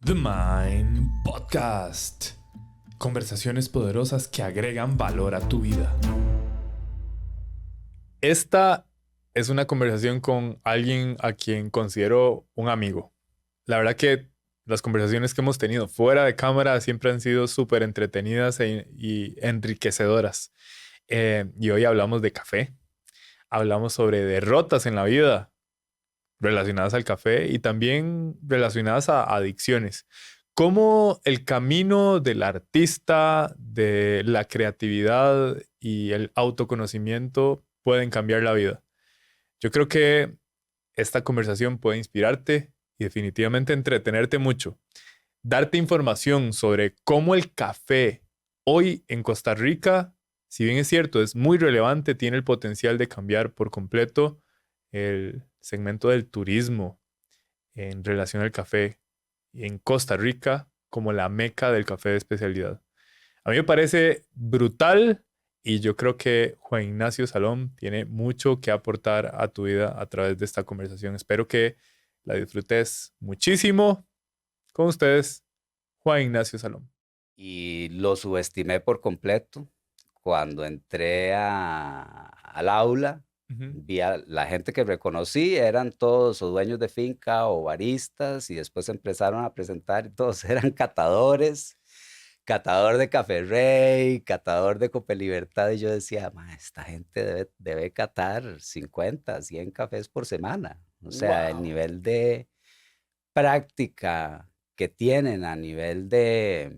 The Mind Podcast. Conversaciones poderosas que agregan valor a tu vida. Esta es una conversación con alguien a quien considero un amigo. La verdad que las conversaciones que hemos tenido fuera de cámara siempre han sido súper entretenidas y enriquecedoras. Y hoy hablamos de café. Hablamos sobre derrotas en la vida relacionadas al café y también relacionadas a adicciones. Cómo el camino del artista, de la creatividad y el autoconocimiento pueden cambiar la vida. Yo creo que esta conversación puede inspirarte y definitivamente entretenerte mucho. Darte información sobre cómo el café hoy en Costa Rica, si bien es cierto, es muy relevante, tiene el potencial de cambiar por completo el segmento del turismo en relación al café en Costa Rica como la meca del café de especialidad. A mí me parece brutal y yo creo que Juan Ignacio Salom tiene mucho que aportar a tu vida a través de esta conversación. Espero que la disfrutes muchísimo. Con ustedes, Juan Ignacio Salom. Y lo subestimé por completo. Cuando entré al aula, Ujú. vi a la gente que reconocí, eran todos o dueños de finca o baristas, y después empezaron a presentar y todos eran catadores, catador de Café Rey, catador de Cope Libertad, y yo decía, "Ma, esta gente debe catar 50, 100 cafés por semana". O sea, el Wow. nivel de práctica que tienen a nivel de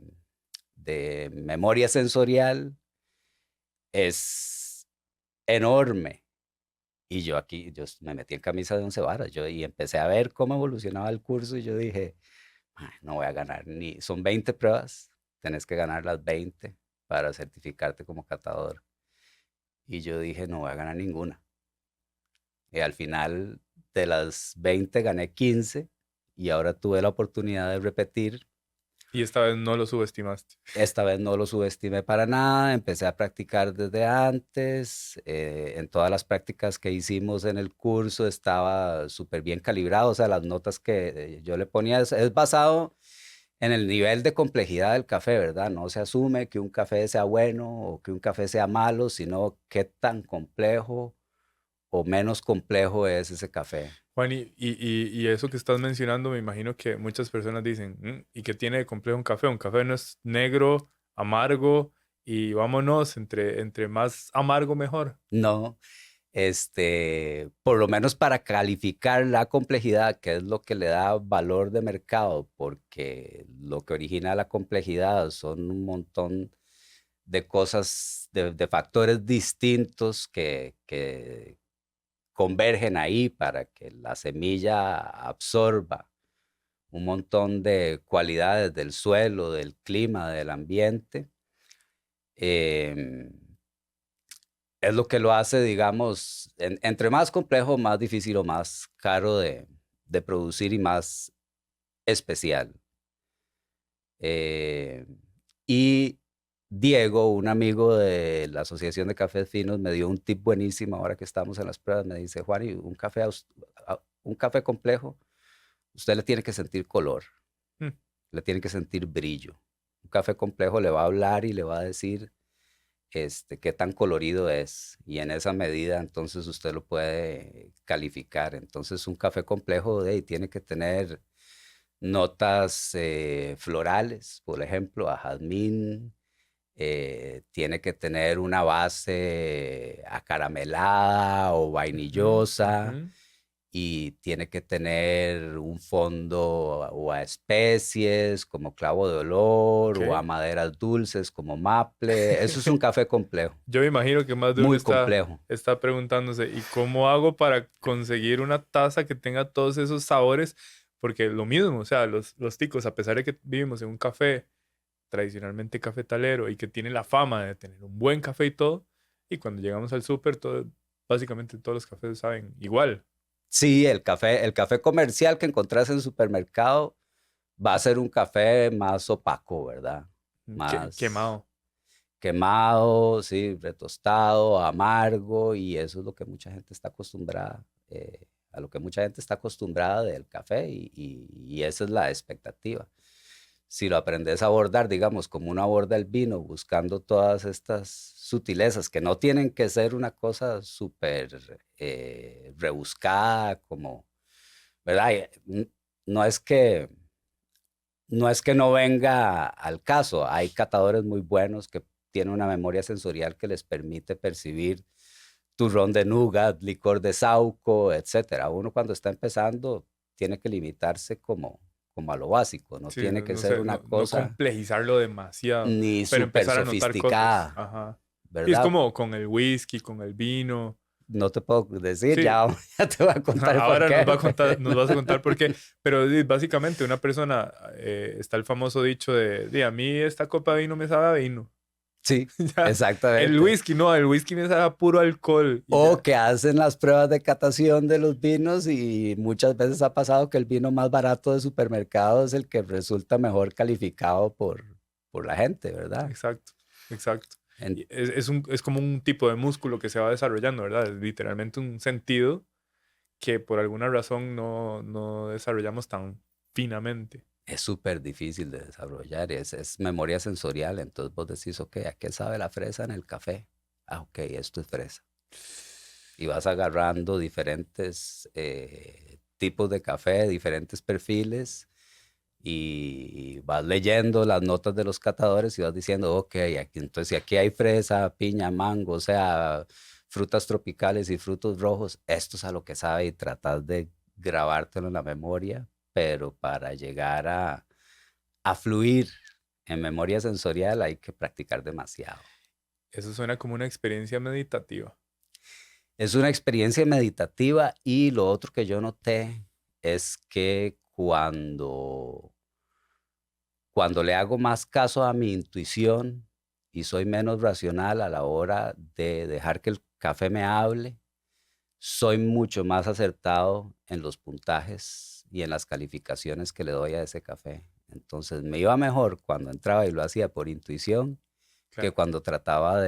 memoria sensorial es enorme. Y yo aquí, me metí en camisa de once varas, y empecé a ver cómo evolucionaba el curso y yo dije, "Ay, no voy a ganar ni, son 20 pruebas, tenés que ganar las 20 para certificarte como catador". Y yo dije, no voy a ganar ninguna. Y al final de las 20 gané 15 y ahora tuve la oportunidad de repetir. Y esta vez no lo subestimaste. Esta vez no lo subestimé para nada, empecé a practicar desde antes. En todas las prácticas que hicimos en el curso estaba súper bien calibrado, o sea, las notas que yo le ponía es basado en el nivel de complejidad del café, ¿verdad? No se asume que un café sea bueno o que un café sea malo, sino qué tan complejo o menos complejo es ese café. Juan, y eso que estás mencionando, me imagino que muchas personas dicen, ¿y qué tiene de complejo un café? Un café no es negro, amargo, y vámonos, entre más amargo, mejor. No. Por lo menos para calificar la complejidad, que es lo que le da valor de mercado, porque lo que origina la complejidad son un montón de cosas, de factores distintos que convergen ahí para que la semilla absorba un montón de cualidades del suelo, del clima, del ambiente. Em, es lo que lo hace, digamos, entre más complejo, más difícil o más caro de producir y más especial. Eh, y Diego, un amigo de la Asociación de Cafés Finos, me dio un tip buenísimo ahora que estamos en las pruebas. Me dice, Juan, y un café complejo, usted le tiene que sentir color, Mm. le tiene que sentir brillo. Un café complejo le va a hablar y le va a decir qué tan colorido es, y en esa medida entonces usted lo puede calificar. Entonces un café complejo tiene que tener notas florales, por ejemplo, a jazmín, tiene que tener una base acaramelada o Ujú, vainillosa, ujú. y tiene que tener un fondo o a especies como clavo de olor o a Ok. maderas dulces como maple. Eso es un café complejo, Yo me imagino que más de uno muy complejo. está preguntándose, ¿y cómo hago para conseguir una taza que tenga todos esos sabores? Porque lo mismo, o sea, los ticos, a pesar de que vivimos en un café tradicionalmente cafetalero y que tiene la fama de tener un buen café y todo, y cuando llegamos al súper, básicamente todos los cafés saben igual. Sí, el café comercial que encontrás en el supermercado va a ser un café más opaco, ¿verdad? Más Quemado. quemado, sí, retostado, amargo, y eso es lo que mucha gente está acostumbrada, a lo que mucha gente está acostumbrada del café, y esa es la expectativa. si lo aprendes a abordar, digamos, como uno aborda el vino, buscando todas estas sutilezas que no tienen que ser una cosa súper rebuscada, como, ¿verdad? No es que no venga al caso. Hay catadores muy buenos que tienen una memoria sensorial que les permite percibir turrón de nougat, licor de saúco, etcétera. Uno cuando está empezando tiene que limitarse como a lo básico, no Sí, tiene no, que no ser sé, una no cosa complejizarlo demasiado, ni pero súper empezar a notar cosas. sofisticada, Ajá. Y es ¿verdad? como con el whisky, con el vino. No te puedo decir, Sí, ya, ya te voy a contar por ahora nos va qué. a contar, nos vas a contar por qué. Pero sí, básicamente una persona, está el famoso dicho de a mí esta copa de vino me sabe a vino. Sí, Ya, el exactamente. whisky, no, el whisky me sabe a puro alcohol y O ya. que hacen las pruebas de catación de los vinos y muchas veces ha pasado que el vino más barato de supermercado es el que resulta mejor calificado por la gente, ¿verdad? Exacto, exacto. En- Y es como un tipo de músculo que se va desarrollando, ¿verdad? Es literalmente un sentido que por alguna razón no desarrollamos tan finamente. es súper difícil de desarrollar, es memoria sensorial, entonces vos decís, ok, ¿a qué sabe la fresa en el café? Ah, ok, esto es fresa. Y vas agarrando diferentes tipos de café, diferentes perfiles y vas leyendo las notas de los catadores y vas diciendo, ok, aquí, entonces si aquí hay fresa, piña, mango, o sea, frutas tropicales y frutos rojos, esto es a lo que sabe y tratas de grabártelo en la memoria, pero para llegar a fluir en memoria sensorial hay que practicar demasiado. Eso suena como una experiencia meditativa. Es una experiencia meditativa y lo otro que yo noté es que cuando le hago más caso a mi intuición y soy menos racional a la hora de dejar que el café me hable, soy mucho más acertado en los puntajes y en las calificaciones que le doy a ese café. Entonces me iba mejor cuando entraba y lo hacía por intuición que Claro, cuando trataba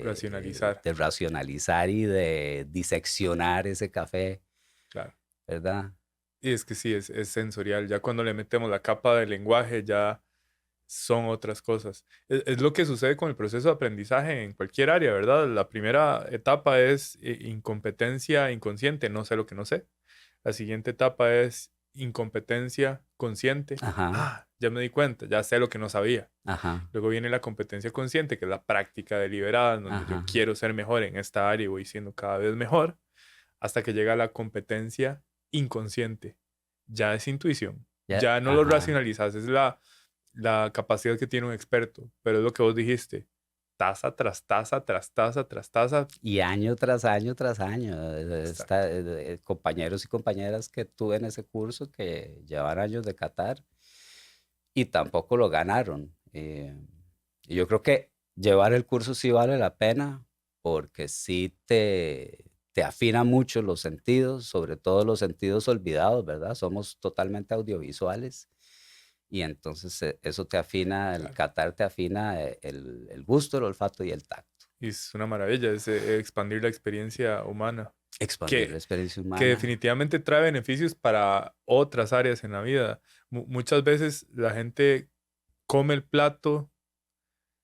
racionalizar. de racionalizar y de diseccionar ese café, Claro. ¿verdad? Y es que sí, es sensorial. Ya cuando le metemos la capa del lenguaje, ya son otras cosas. Es lo que sucede con el proceso de aprendizaje en cualquier área, ¿verdad? La primera etapa es incompetencia inconsciente, no sé lo que no sé. La siguiente etapa es incompetencia consciente. Ajá, Ah, ya me di cuenta, ya sé lo que no sabía. ajá, Luego viene la competencia consciente, que es la práctica deliberada, en donde yo ajá. quiero ser mejor en esta área y voy siendo cada vez mejor, hasta que llega la competencia inconsciente. Ya es intuición. Ya, Ya no lo ajá. racionalizas, es la capacidad que tiene un experto. Pero es lo que vos dijiste, taza tras taza, tras taza, tras taza. Y año tras año tras año, Exacto. compañeros y compañeras que tuve en ese curso que llevan años de Qatar y tampoco lo ganaron. Y yo creo que llevar el curso sí vale la pena porque sí te afina mucho los sentidos, sobre todo los sentidos olvidados, ¿verdad? Somos totalmente audiovisuales y entonces eso te afina, el Claro. Qatar te afina el gusto, el olfato y el tacto. Y es una maravilla, es expandir la experiencia humana, Expandir la que, experiencia que humana. definitivamente trae beneficios para otras áreas en la vida. Muchas veces la gente come el plato,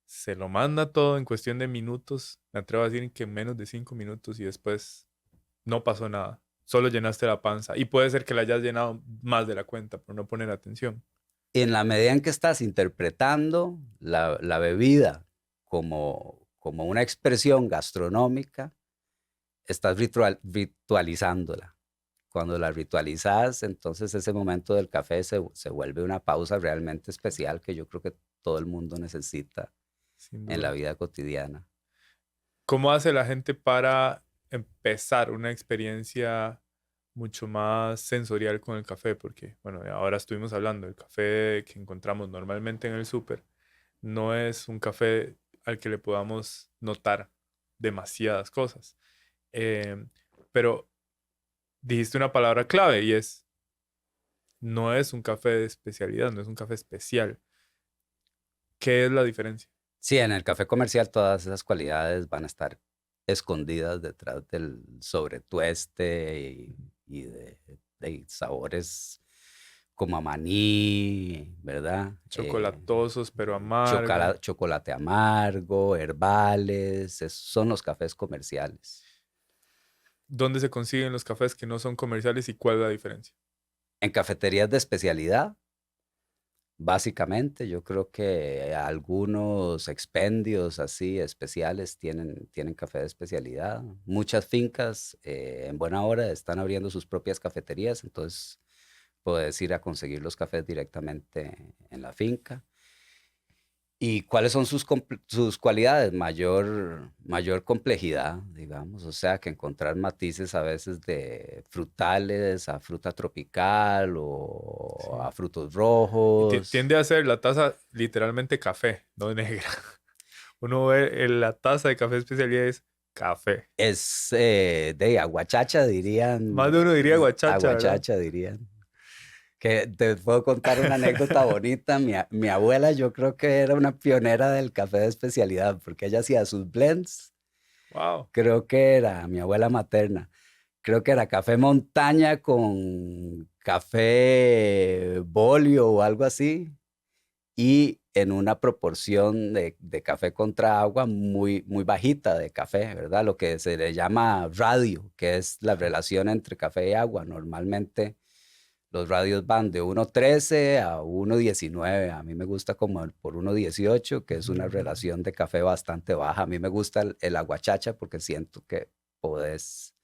se lo manda todo en cuestión de minutos, me atrevo a decir que en menos de 5 minutos y después no pasó nada. Solo llenaste la panza. Y puede ser que la hayas llenado más de la cuenta por no poner atención. En la medida en que estás interpretando la bebida como una expresión gastronómica, estás ritualizándola. Cuando la ritualizas, entonces ese momento del café se vuelve una pausa realmente especial que yo creo que todo el mundo necesita Sin en la duda. vida cotidiana. ¿Cómo hace la gente para empezar una experiencia mucho más sensorial con el café? Porque, bueno, ahora estuvimos hablando, el café que encontramos normalmente en el súper no es un café al que le podamos notar demasiadas cosas. Eh, pero dijiste una palabra clave y es, no es un café de especialidad, no es un café especial. ¿Qué es la diferencia? Sí, en el café comercial todas esas cualidades van a estar escondidas detrás del sobretueste y de sabores como a maní, ¿verdad? Chocolatosos, pero amargos. Chocolate amargo, herbales, esos son los cafés comerciales. ¿Dónde se consiguen los cafés que no son comerciales y cuál es la diferencia? En cafeterías de especialidad, básicamente, yo creo que algunos expendios así especiales tienen café de especialidad. Muchas fincas en buena hora están abriendo sus propias cafeterías, entonces puedes ir a conseguir los cafés directamente en la finca. ¿Y cuáles son sus cualidades? Mayor complejidad, digamos, o sea, que encontrar matices a veces de frutales a fruta tropical o Sí. a frutos Y rojos. tiende a ser la taza literalmente café, no negra. Uno ve la taza de café especialidad es café. Es de aguachacha, Más dirían. de uno diría guachacha, ¿verdad? Aguachacha, dirían. Que te puedo contar una anécdota bonita. Mi abuela, yo creo que era una pionera del café de especialidad, porque ella hacía sus blends. Wow. Creo que era mi abuela materna. Creo que era café montaña con café bolio o algo así. Y en una proporción de café contra agua muy bajita de café, ¿verdad? Lo que se le llama radio, que es la Ajá. relación entre café y agua. Normalmente los radios van de 1,13 a 1,19. A mí me gusta como por 1,18, que es Ujú, una ujú. relación de café bastante baja. A mí me gusta el aguachacha porque siento que podés,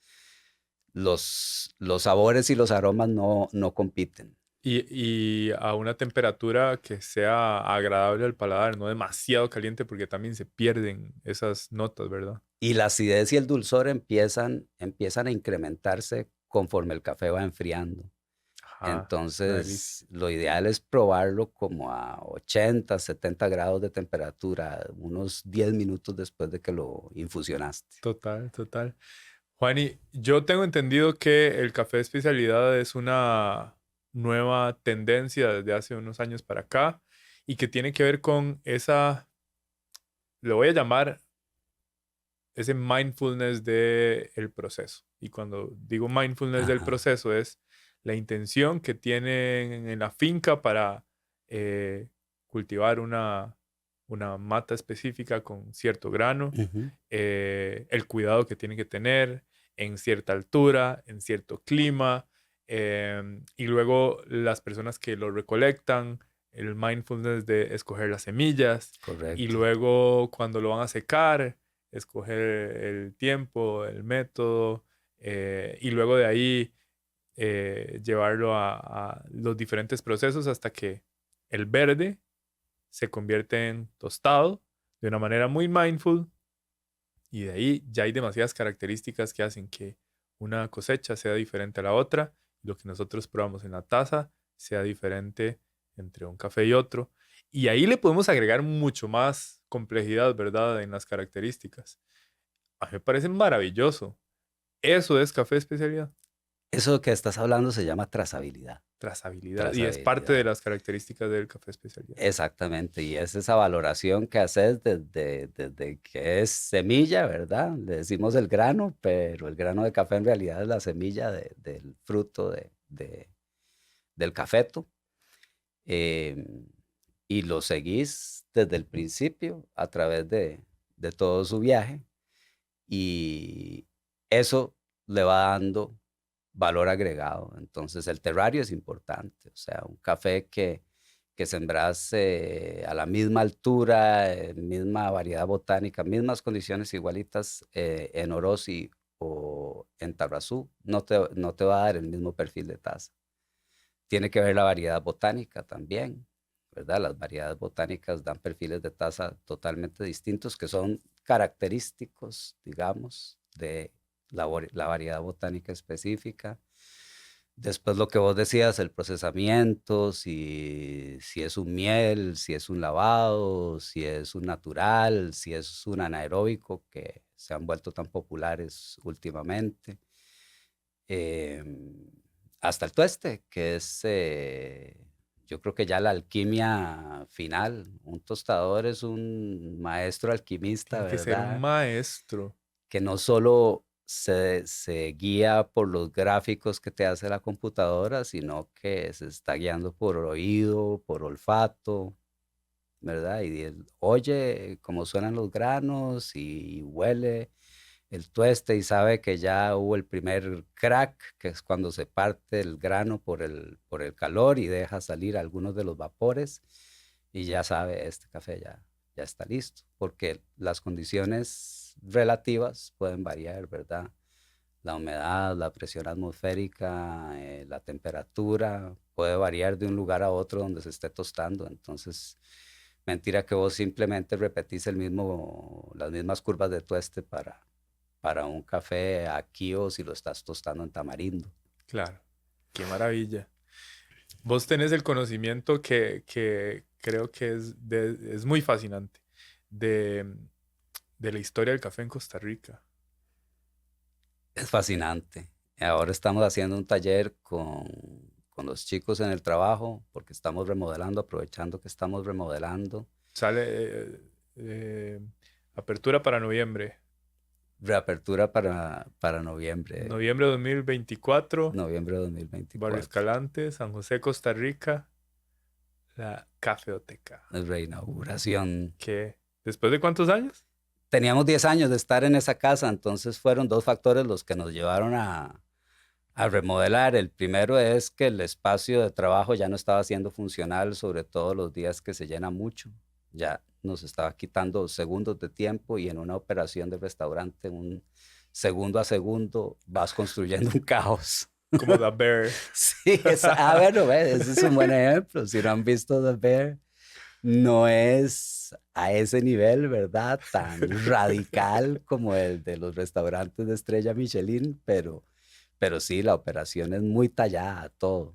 los sabores y los aromas no compiten. Y a una temperatura que sea agradable al paladar, no demasiado caliente porque también se pierden esas notas, ¿verdad? Y la acidez y el dulzor empiezan a incrementarse conforme el café va enfriando. Ajá, una delicia. Entonces, lo ideal es probarlo como a 80, 70 grados de temperatura, unos 10 minutos después de que lo infusionaste. Total, total. Juani, yo tengo entendido que el café de especialidad es una nueva tendencia desde hace unos años para acá y que tiene que ver con esa, lo voy a llamar ese mindfulness del proceso. Y cuando digo mindfulness del Ajá. proceso es la intención que tienen en la finca para eh, cultivar una mata específica con cierto grano, Ujú. el cuidado que tienen que tener en cierta altura, en cierto clima, y luego las personas que lo recolectan, el mindfulness de escoger las semillas, y Correcto. luego cuando lo van a secar, escoger el tiempo, el método, y luego de ahí llevarlo a los diferentes procesos hasta que el verde se convierte en tostado de una manera muy mindful y de ahí ya hay demasiadas características que hacen que una cosecha sea diferente a la otra y lo que nosotros probamos en la taza sea diferente entre un café y otro. Y ahí le podemos agregar mucho más complejidad, ¿verdad? En las características. A mí me parece maravilloso. Eso es café de especialidad. Eso que estás hablando se llama trazabilidad. Trazabilidad. Y es parte de Trazabilidad. las características del café de especialidad. Exactamente, y es esa valoración que haces desde que es semilla, ¿verdad? Le decimos el grano, pero el grano de café en realidad es la semilla del fruto del cafeto. em, y lo seguís desde el principio a través de todo su viaje y eso le va dando valor agregado. Entonces el terrario es importante, o sea, un café que sembras a la misma altura, misma variedad botánica, mismas condiciones igualitas en Orosi o en Tarrazú, no te va a dar el mismo perfil de taza. Tiene que ver la variedad botánica también, ¿verdad? Las variedades botánicas dan perfiles de taza totalmente distintos que son característicos, digamos, de la variedad botánica específica. Después lo que vos decías, el procesamiento, si es un miel, si es un lavado, si es un natural, si es un anaeróbico, que se han vuelto tan populares últimamente. Em, Hasta el tueste, que es, yo creo que ya la alquimia final. Un tostador es un maestro alquimista, Tiene que ser un ¿verdad? maestro. Que no solo se guía por los gráficos que te hace la computadora, sino que se está guiando por oído, por olfato, ¿verdad? Y él oye cómo suenan los granos y huele el tueste y sabe que ya hubo el primer crack, que es cuando se parte el grano por el calor y deja salir algunos de los vapores y ya sabe, este café ya está listo, porque las condiciones relativas pueden variar, ¿verdad? La humedad, la presión atmosférica, la temperatura, puede variar de un lugar a otro donde se esté tostando. Entonces, mentira que vos simplemente repetís las mismas curvas de tueste para un café aquí o si lo estás tostando en tamarindo. Claro, qué maravilla. Vos tenés el conocimiento que creo que es muy fascinante de, de la historia del café en Costa Rica. Es fascinante. Ahora estamos haciendo un taller con los chicos en el trabajo porque estamos remodelando, aprovechando que estamos remodelando. Sale eh, apertura para noviembre. Reapertura para noviembre, Noviembre de 2024, noviembre de Barrio 2024. Escalante, San José, Costa Rica, la cafeoteca. Reinauguración. ¿Qué? ¿Después de cuántos años? Teníamos 10 años de estar en esa casa, entonces fueron dos factores los que nos llevaron a remodelar. El primero es que el espacio de trabajo ya no estaba siendo funcional, sobre todo los días que se llena mucho. Ya nos estaba quitando segundos de tiempo y en una operación de restaurante, un segundo a segundo, vas construyendo un caos. Como The Bear. Sí, bueno, ese es un buen ejemplo. Si no han visto The Bear, no es a ese nivel, ¿verdad? Tan radical como el de los restaurantes de estrella Michelin, pero sí, la operación es muy tallada, todo.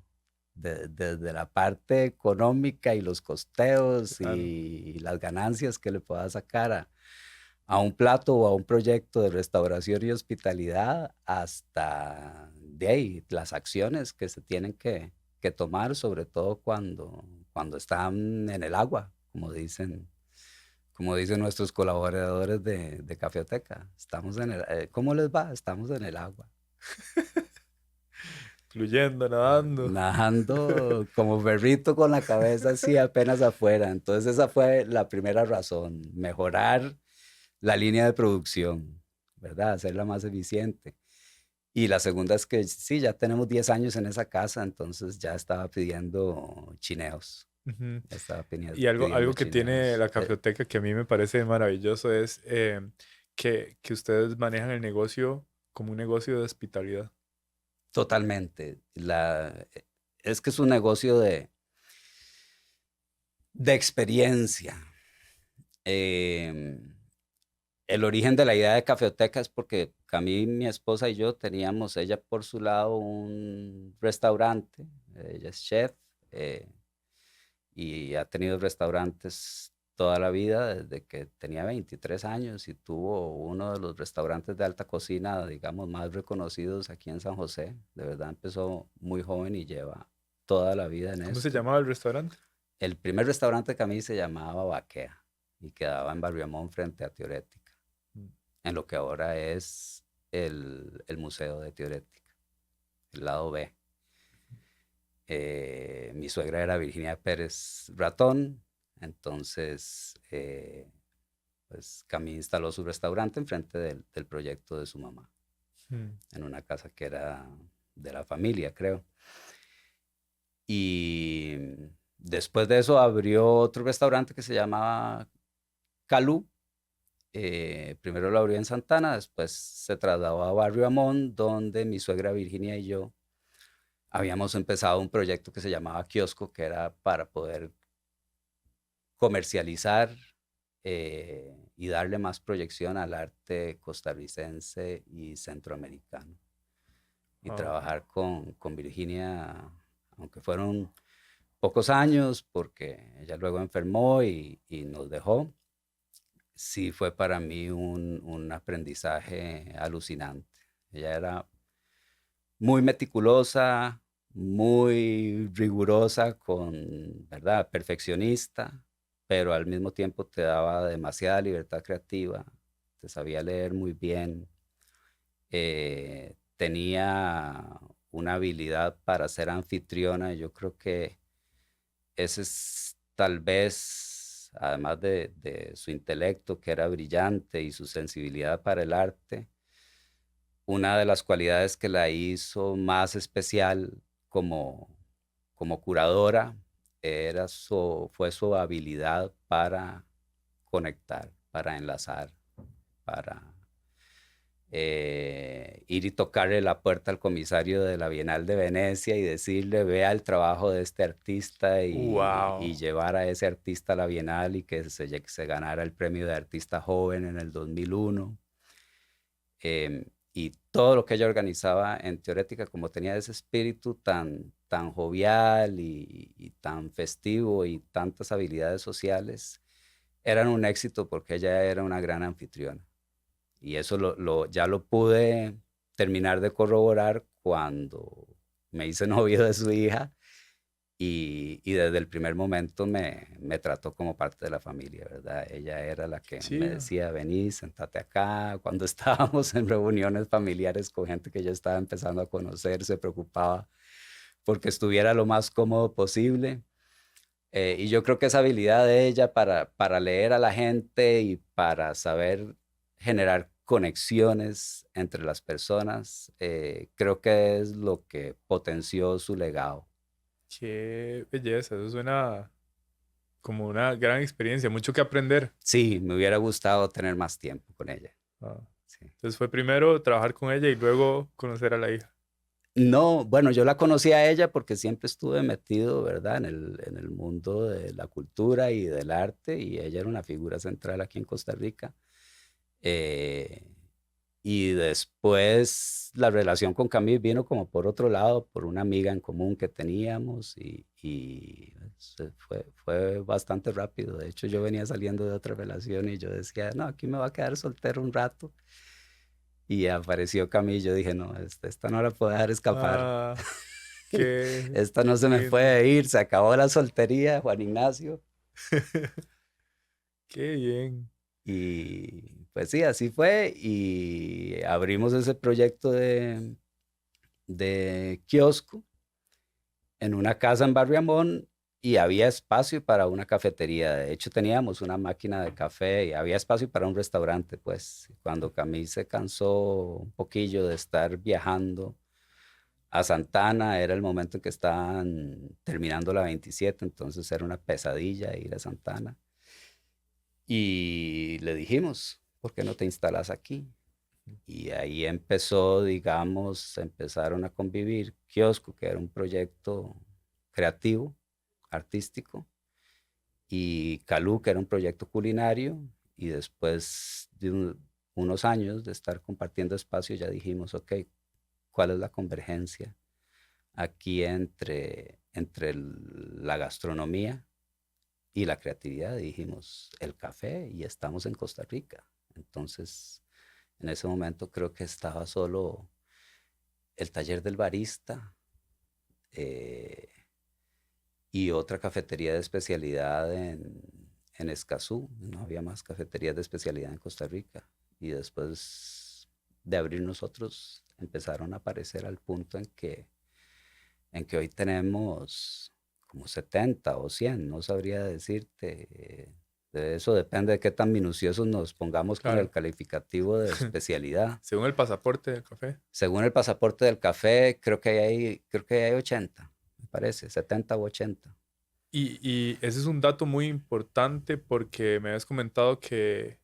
Desde la parte económica y los costeos Claro. y las ganancias que le pueda sacar a un plato o a un proyecto de restauración y hospitalidad, hasta de ahí, las acciones que se tienen que tomar, sobre todo cuando están en el agua, como dicen nuestros colaboradores de Cafeoteca. Estamos ¿cómo les va? Estamos en el agua. Fluyendo, nadando. Nadando como perrito con la cabeza así apenas afuera. Entonces esa fue la primera razón, mejorar la línea de producción, ¿verdad? Hacerla más eficiente. Y la segunda es que sí, ya tenemos 10 años en esa casa, entonces ya estaba pidiendo chineos, Ujú. ya estaba Y pidiendo algo que tiene chineos. la cafeoteca que a mí me parece maravilloso es que ustedes manejan el negocio como un negocio de hospitalidad. Totalmente. Es que es un negocio de experiencia. Em, el origen de la idea de cafeoteca es porque Camille, mi esposa y yo teníamos, ella por su lado, un restaurante, ella es chef y ha tenido restaurantes toda la vida desde que tenía 23 años y tuvo uno de los restaurantes de alta cocina, digamos, más reconocidos aquí en San José. De verdad empezó muy joven y lleva toda la vida en ¿Cómo se esto. llamaba el restaurante? El primer restaurante de Camille se llamaba Baquea y quedaba en Barrio Amón frente a Teorética, Mm. en lo que ahora es el Museo de Teorética, el lado B. Mi suegra era Virginia Pérez Ratón, entonces pues Camille instaló su restaurante enfrente del proyecto de su mamá, Mm. en una casa que era de la familia, creo. Y después de eso abrió otro restaurante que se llamaba Calú. Primero lo abrió en Santana, después se trasladó a Barrio Amón, donde mi suegra Virginia y yo habíamos empezado un proyecto que se llamaba Kiosco, que era para poder comercializar y darle más proyección al arte costarricense y centroamericano. Y Wow. trabajar con Virginia, aunque fueron pocos años, porque ella luego enfermó y nos dejó, sí fue para mí un aprendizaje alucinante. Ella era muy meticulosa, muy rigurosa, ¿verdad? Perfeccionista, pero al mismo tiempo te daba demasiada libertad creativa, te sabía leer muy bien tenía una habilidad para ser anfitriona. Yo creo que ese es tal vez, además de su intelecto, que era brillante, y su sensibilidad para el arte, una de las cualidades que la hizo más especial como, como curadora fue su habilidad para conectar, para enlazar, para ir y tocarle la puerta al comisario de la Bienal de Venecia y decirle, vea el trabajo de este artista, y Wow. llevar a ese artista a la Bienal y que se ganara el premio de artista joven en el 2001. Y todo lo que ella organizaba en Teorética, como tenía ese espíritu tan jovial y tan festivo y tantas habilidades sociales, eran un éxito porque ella era una gran anfitriona. Y eso ya lo pude terminar de corroborar cuando me hice novio de su hija, y desde el primer momento me trató como parte de la familia, ¿verdad? Ella era la que me Sí. decía, vení, sentate acá. Cuando estábamos en reuniones familiares con gente que ya estaba empezando a conocer, se preocupaba porque estuviera lo más cómodo posible. Y yo creo que esa habilidad de ella para leer a la gente y para saber generar conexiones entre las personas, creo que es lo que potenció su legado. Qué belleza. Eso suena como una gran experiencia. Mucho que aprender. Sí, me hubiera gustado tener más tiempo con ella. Ah, Sí. entonces fue primero trabajar con ella y luego conocer a la hija. No, bueno, yo la conocí a ella porque siempre estuve metido, ¿verdad?, en el mundo de la cultura y del arte, y ella era una figura central aquí en Costa Rica. Eh, y después la relación con Camille vino como por otro lado, por una amiga en común que teníamos, y fue bastante rápido. De hecho, yo venía saliendo de otra relación y yo decía, no, aquí me va a quedar soltero un rato. Y apareció Camille y yo dije, no, esta no la puedo dejar escapar. Ah, qué Esta no se me lindo. puede ir, se acabó la soltería, Juan Ignacio. Qué bien. Y pues sí, así fue. Y abrimos ese proyecto de kiosco en una casa en Barrio Amón, y había espacio para una cafetería. De hecho, teníamos una máquina de café y había espacio para un restaurante, pues. Cuando Camille se cansó un poquillo de estar viajando a Santana, era el momento en que estaban terminando la 27, entonces era una pesadilla ir a Santana. Y le dijimos, ¿por qué no te instalas aquí? Y ahí empezó, digamos, empezaron a convivir Kiosco, que era un proyecto creativo, artístico, y Calú, que era un proyecto culinario. Y después de unos años de estar compartiendo espacio, ya dijimos, ok, ¿cuál es la convergencia aquí entre la gastronomía y la creatividad? Dijimos, el café, y estamos en Costa Rica. Entonces, en ese momento creo que estaba solo el taller del barista, eh, y otra cafetería de especialidad en Escazú. No había más cafeterías de especialidad en Costa Rica. Y después de abrir nosotros, empezaron a aparecer al punto en que hoy tenemos como 70 o 100, no sabría decirte. De eso depende de qué tan minuciosos nos pongamos con el Claro. calificativo de especialidad. Según el pasaporte del café. Según el pasaporte del café, creo que hay 80, me parece, 70 u 80. Y ese es un dato muy importante porque me habías comentado que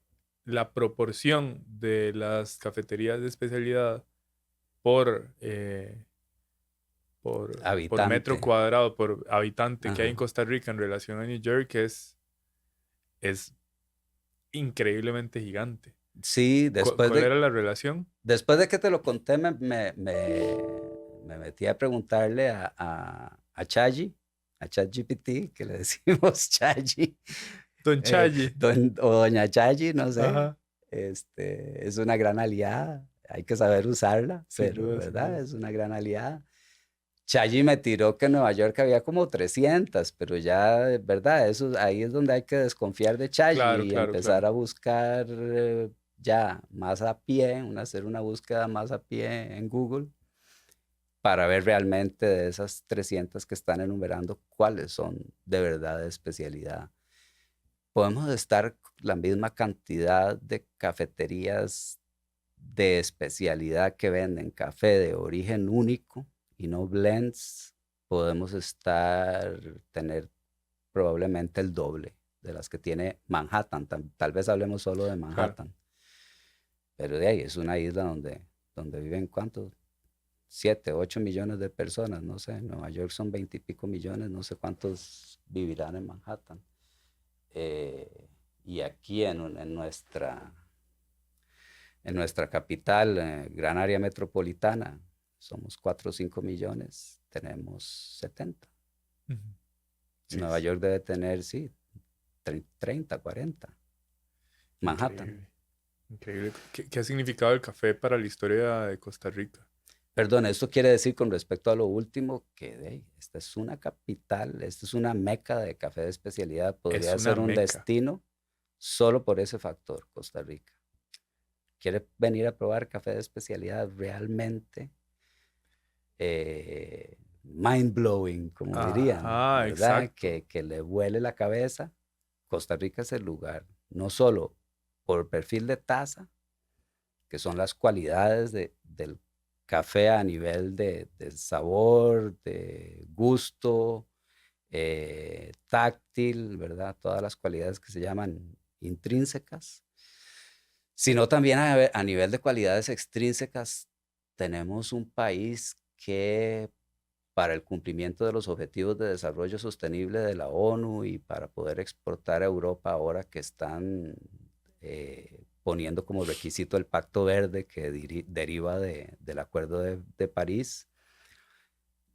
la proporción de las cafeterías de especialidad por, por metro Habitante. cuadrado, por habitante que hay en Ajá. Costa Rica en relación a New York es increíblemente gigante. Sí, ¿Cuál era la relación? después de que te lo conté, me metí a preguntarle a Chaji, a ChatGPT, que le decimos Chaji, Don Chayi. o doña Chaji, no sé. Ajá. Es una gran aliada, hay que saber usarla, Sin pero, duda, sin ¿verdad? duda. Es una gran aliada. Chayi me tiró que en Nueva York había como 300, pero ya, ¿verdad? Eso, ahí es donde hay que desconfiar de Chayi Claro, y claro, empezar claro. a buscar ya más a pie, hacer una búsqueda más a pie en Google para ver realmente de esas 300 que están enumerando cuáles son de verdad de especialidad. Podemos estar la misma cantidad de cafeterías de especialidad que venden café de origen único y no blends. Podemos tener probablemente el doble de las que tiene Manhattan. Tal vez hablemos solo de Claro. Manhattan, pero de ahí es una isla donde viven ¿cuántos? 7, 8 millones de personas, no sé, en Nueva York son 20 y pico millones, no sé cuántos vivirán en Manhattan. Y aquí en nuestra capital, gran área metropolitana, somos 4 o 5 millones, tenemos 70. Ujú. Sí, Nueva York debe tener, sí, 30, 40. Manhattan. increíble. Increíble. ¿Qué ha significado el café para la historia de Costa Rica? Perdón, esto quiere decir con respecto a lo último que esta es una capital, esta es una meca de café de especialidad, Es podría una ser un meca. destino solo por ese factor, Costa Rica. ¿Quiere venir a probar café de especialidad realmente? Mind blowing, como dirían, Ajá, ¿verdad? exacto. Que le vuele la cabeza. Costa Rica es el lugar, no solo por perfil de taza, que son las cualidades del café a nivel de sabor, de gusto, táctil, ¿verdad? Todas las cualidades que se llaman intrínsecas, sino también a nivel de cualidades extrínsecas. Tenemos un país que para el cumplimiento de los Objetivos de Desarrollo Sostenible de la ONU y para poder exportar a Europa ahora que están poniendo como requisito el Pacto Verde que deriva del Acuerdo de París,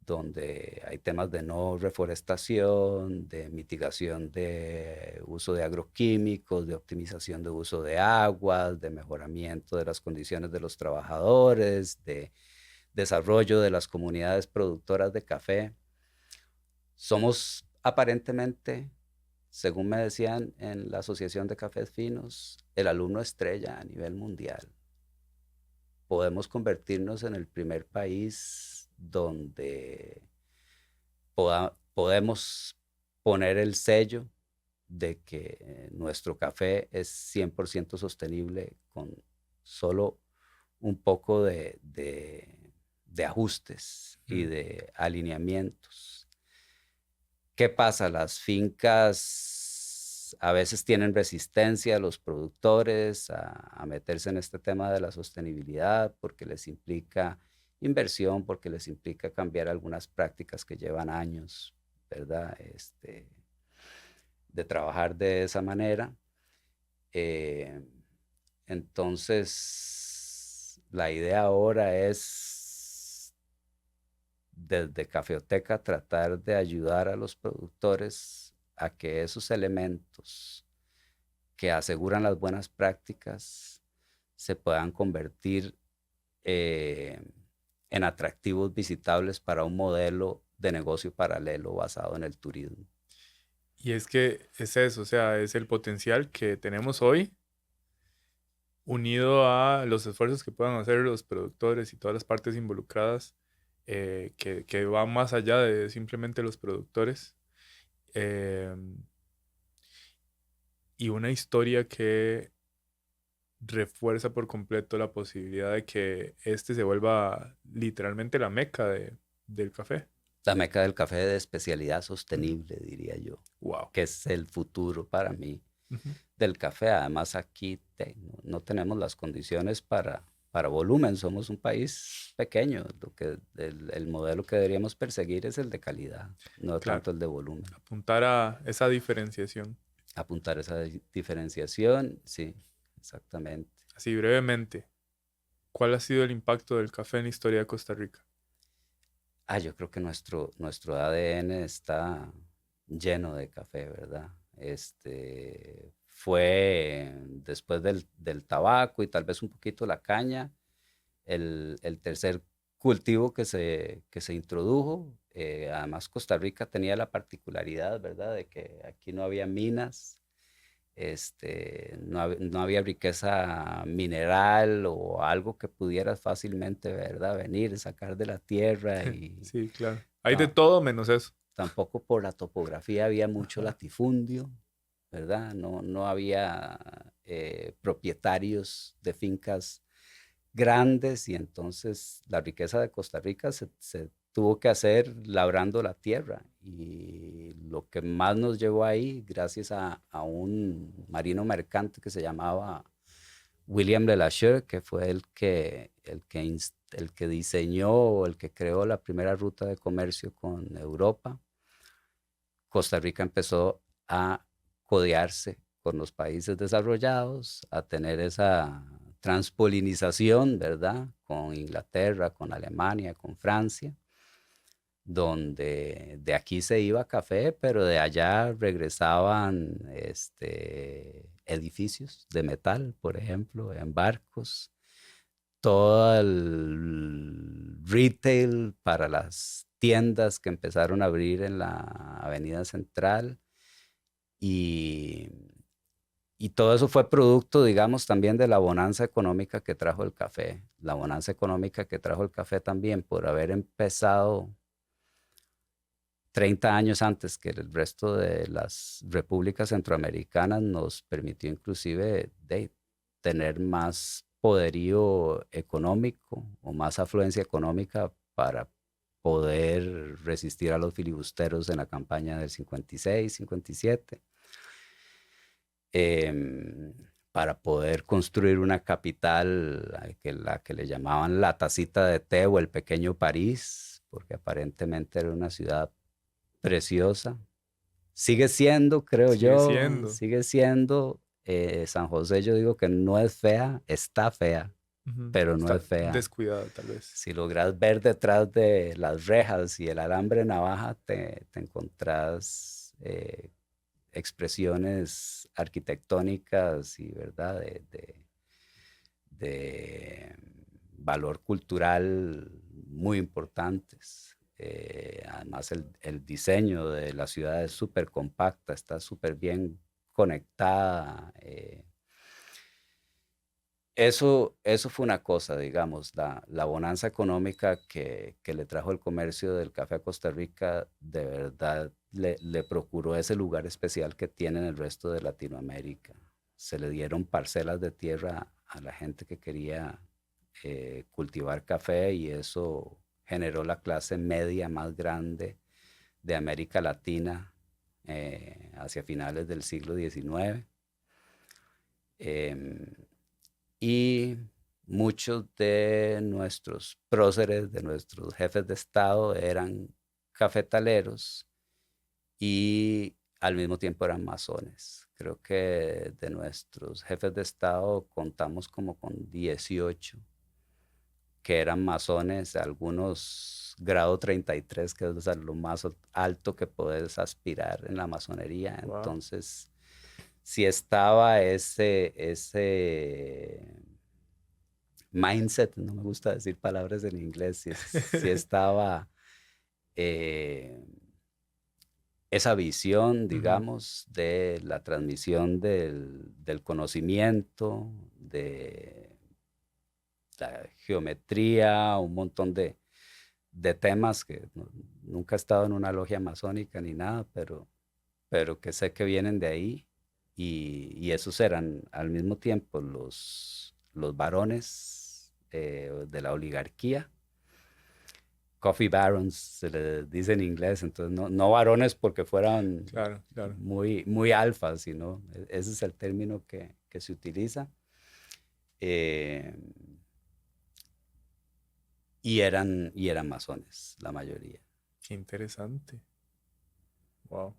donde hay temas de no reforestación, de mitigación de uso de agroquímicos, de optimización de uso de aguas, de mejoramiento de las condiciones de los trabajadores, de desarrollo de las comunidades productoras de café. Somos aparentemente, según me decían en la Asociación de Cafés Finos, el alumno estrella a nivel mundial. Podemos convertirnos en el primer país donde podemos poner el sello de que nuestro café es 100% sostenible con solo un poco de ajustes y Mm. de alineamientos. ¿Qué pasa? Las fincas a veces tienen resistencia a los productores a meterse en este tema de la sostenibilidad porque les implica inversión, porque les implica cambiar algunas prácticas que llevan años, ¿verdad? De trabajar de esa manera. Eh, entonces, la idea ahora es desde Cafeoteca tratar de ayudar a los productores a que esos elementos que aseguran las buenas prácticas se puedan convertir eh, en atractivos visitables para un modelo de negocio paralelo basado en el turismo. Y es que es eso, o sea, es el potencial que tenemos hoy unido a los esfuerzos que puedan hacer los productores y todas las partes involucradas, que van más allá de simplemente los productores. eh, y una historia que refuerza por completo la posibilidad de que este se vuelva literalmente la meca del café. La meca del café de especialidad sostenible, diría yo, Wow. que es el futuro para mí del café. Además, aquí no tenemos las condiciones para volumen. Somos un país pequeño. El modelo que deberíamos perseguir es el de calidad, no Claro, tanto el de volumen. apuntar a esa diferenciación. Apuntar esa diferenciación, sí, exactamente. Así brevemente, ¿cuál ha sido el impacto del café en la historia de Costa Rica? Yo creo que nuestro ADN está lleno de café, ¿verdad? Fue después del tabaco y tal vez un poquito la caña, el tercer cultivo que se introdujo. Además, Costa Rica tenía la particularidad, ¿verdad?, de que aquí no había minas No había riqueza mineral o algo que pudieras fácilmente, ¿verdad? Venir, sacar de la tierra y Sí, claro. Hay de ta- todo menos eso. tampoco por la topografía había mucho Ajá. latifundio, ¿verdad? No había propietarios de fincas grandes y entonces la riqueza de Costa Rica se tuvo que hacer labrando la tierra y lo que más nos llevó ahí, gracias a un marino mercante que se llamaba William de la Lachaux, que fue el que diseñó o el que creó la primera ruta de comercio con Europa. Costa Rica empezó a codearse con los países desarrollados, a tener esa transpolinización, ¿verdad? Con Inglaterra, con Alemania, con Francia, donde de aquí se iba café, pero de allá regresaban edificios de metal, por ejemplo, en barcos, todo el retail para las tiendas que empezaron a abrir en la Avenida Central y, y todo eso fue producto, digamos, también de la bonanza económica que trajo el café. La bonanza económica que trajo el café también por haber empezado 30 años antes que el resto de las repúblicas centroamericanas nos permitió inclusive tener más poderío económico o más afluencia económica para poder resistir a los filibusteros en la campaña del 56, 57, em, para poder construir una capital la que le llamaban la tacita de té o el pequeño París, porque aparentemente era una ciudad preciosa. Sigue siendo, creo Sigue yo, siendo. sigue siendo. San José, yo digo que no es fea, está fea, Ujú. pero no es Está fea. descuidado, tal vez. Si logras ver detrás de las rejas y el alambre navaja, te encontrás expresiones arquitectónicas y, ¿verdad?, de valor cultural muy importantes. Además, el diseño de la ciudad es súper compacta, está súper bien conectada. Eso fue una cosa, digamos, la bonanza económica que le trajo el comercio del café a Costa Rica, de verdad le procuró ese lugar especial que tiene en el resto de Latinoamérica. Se le dieron parcelas de tierra a la gente que quería cultivar café y eso generó la clase media más grande de América Latina hacia finales del siglo XIX. Em, y muchos de nuestros próceres, de nuestros jefes de Estado eran cafetaleros y al mismo tiempo eran masones. Creo que de nuestros jefes de Estado contamos como con 18 que eran masones, algunos grado 33, que es, o sea, lo más alto que puedes aspirar en la masonería. Wow. Entonces, si estaba ese mindset, no me gusta decir palabras en inglés, si estaba eh, esa visión, Ujú. digamos, de la transmisión del conocimiento, de la geometría, un montón de temas que nunca he estado en una logia masónica ni nada, pero que sé que vienen de ahí y esos eran al mismo tiempo los varones de la oligarquía, coffee barons se le dice en inglés, entonces no varones porque fueran Claro, claro. muy, muy alfa, sino ese es el término que se utiliza. Eh, y eran masones, la mayoría. Qué interesante. Wow.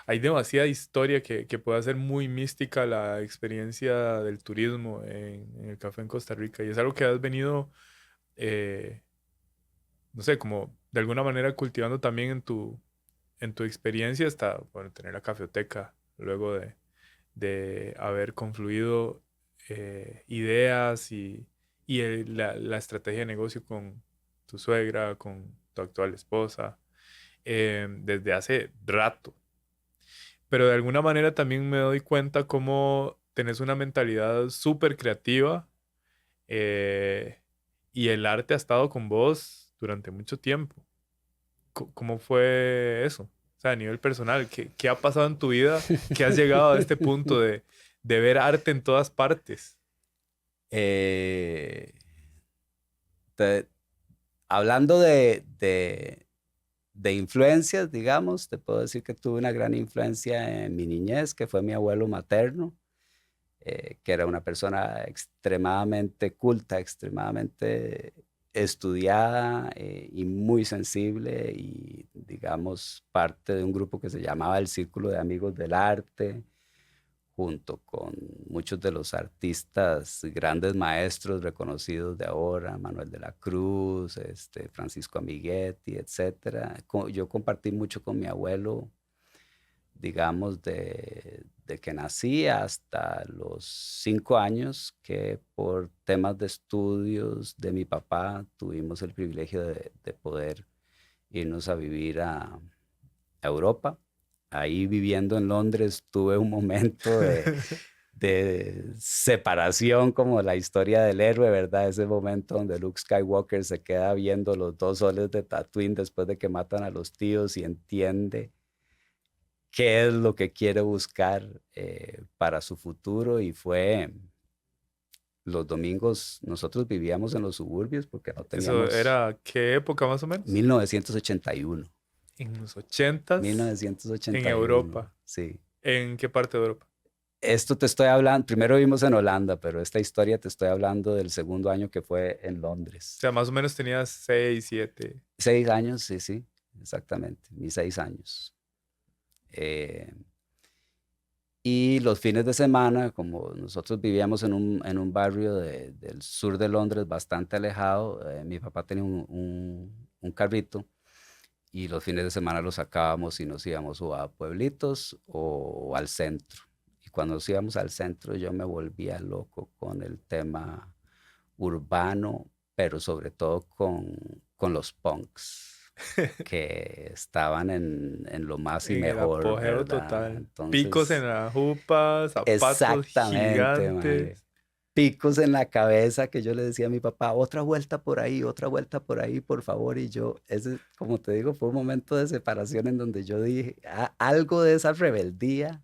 Hay demasiada historia que puede hacer muy mística la experiencia del turismo en el café en Costa Rica. Y es algo que has venido, eh, no sé, como de alguna manera cultivando también en tu experiencia hasta, bueno, tener la cafeteca, luego de haber confluido ideas y la estrategia de negocio con tu suegra, con tu actual esposa, desde hace rato. pero de alguna manera también me doy cuenta cómo tenés una mentalidad súper creativa, eh, y el arte ha estado con vos durante mucho tiempo. ¿Cómo fue eso? O sea, a nivel personal, ¿qué ha pasado en tu vida que has llegado a este punto de ver arte en todas partes? Eh, te- Hablando de influencias, digamos, te puedo decir que tuve una gran influencia en mi niñez, que fue mi abuelo materno, que era una persona extremadamente culta, extremadamente estudiada y muy sensible y, digamos, parte de un grupo que se llamaba el Círculo de Amigos del Arte, junto con muchos de los artistas, grandes maestros reconocidos de ahora, Manuel de la Cruz, Francisco Amiguetti, etcétera. Yo compartí mucho con mi abuelo, digamos, de que nací hasta los 5 años, que por temas de estudios de mi papá tuvimos el privilegio de poder irnos a vivir a Europa. Ahí viviendo en Londres tuve un momento de separación, como la historia del héroe, ¿verdad? Ese momento donde Luke Skywalker se queda viendo los 2 soles de Tatooine después de que matan a los tíos y entiende qué es lo que quiere buscar para su futuro. Y fue los domingos, nosotros vivíamos en los suburbios porque no ¿Eso teníamos era qué época más o menos? 1981. En los ochentas, en 1981, Europa. sí. ¿En qué parte de Europa? Esto te estoy hablando, primero vivimos en Holanda, pero esta historia te estoy hablando del segundo año que fue en O Londres. sea, más o menos tenías 6, 7. 6 años, sí, sí, exactamente, mis 6 años. Eh, y los fines de semana, como nosotros vivíamos en un barrio del sur de Londres bastante alejado, mi papá tenía un carrito y los fines de semana lo sacábamos y nos íbamos o a pueblitos o al centro. Y cuando nos íbamos al centro yo me volvía loco con el tema urbano, pero sobre todo con los punks que estaban en lo más y En el mejor, apogeo ¿verdad? total. Picos en Entonces, la jupa, zapatos exactamente, mae. gigantes. Picos en la cabeza que yo le decía a mi papá, otra vuelta por ahí, por favor. Y yo, ese, como te digo, fue un momento de separación en donde yo dije, algo de esa rebeldía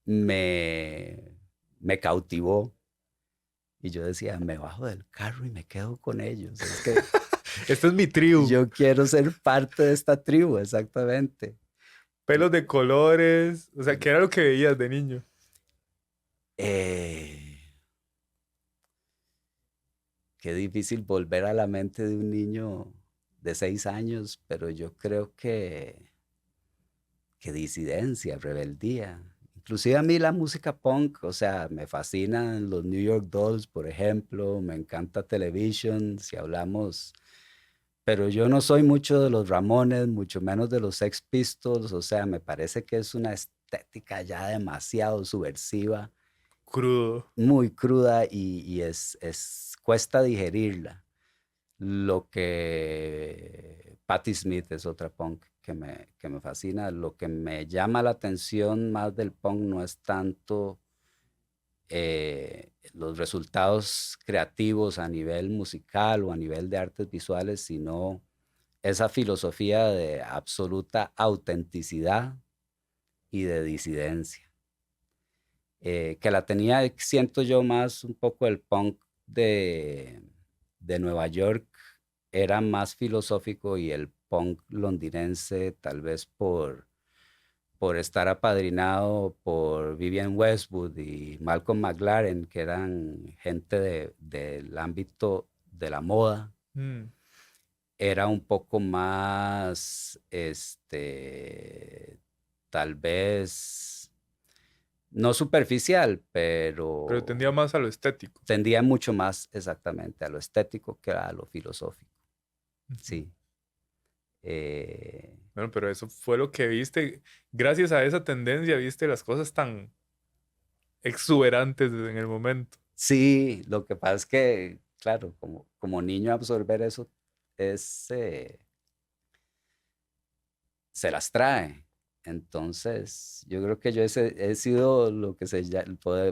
me, me cautivó. Y yo decía, me bajo del carro y me quedo con ellos. Es que Esta es mi tribu. yo quiero ser parte de esta tribu, exactamente. Pelos de colores. O sea, ¿qué era lo que veías de niño? Eh, Qué difícil volver a la mente de un niño de 6 años, pero yo creo que disidencia, rebeldía. Inclusive a mí la música punk, o sea, me fascinan los New York Dolls, por ejemplo, me encanta Television, si hablamos, pero yo no soy mucho de los Ramones, mucho menos de los Sex Pistols, o sea, me parece que es una estética ya demasiado subversiva, Crudo. muy cruda y cuesta digerirla. Lo que Patti Smith es otra punk que me fascina. Lo que me llama la atención más del punk no es tanto los resultados creativos a nivel musical o a nivel de artes visuales, sino esa filosofía de absoluta autenticidad y de disidencia, que la tenía, siento yo, más un poco el punk de Nueva York, era más filosófico y el punk londinense, tal vez por estar apadrinado por Vivienne Westwood y Malcolm McLaren, que eran gente del ámbito de la moda, Mm. era un poco más, tal vez, no superficial, Pero pero tendía más a lo estético. tendía mucho más exactamente a lo estético que a lo filosófico. Ujú. Sí. Eh, Bueno, pero eso fue lo que viste. Gracias a esa tendencia viste las cosas tan exuberantes en el momento. sí, lo que pasa es que, claro, como niño absorber eso es, se las trae. Entonces, yo creo que yo he sido lo que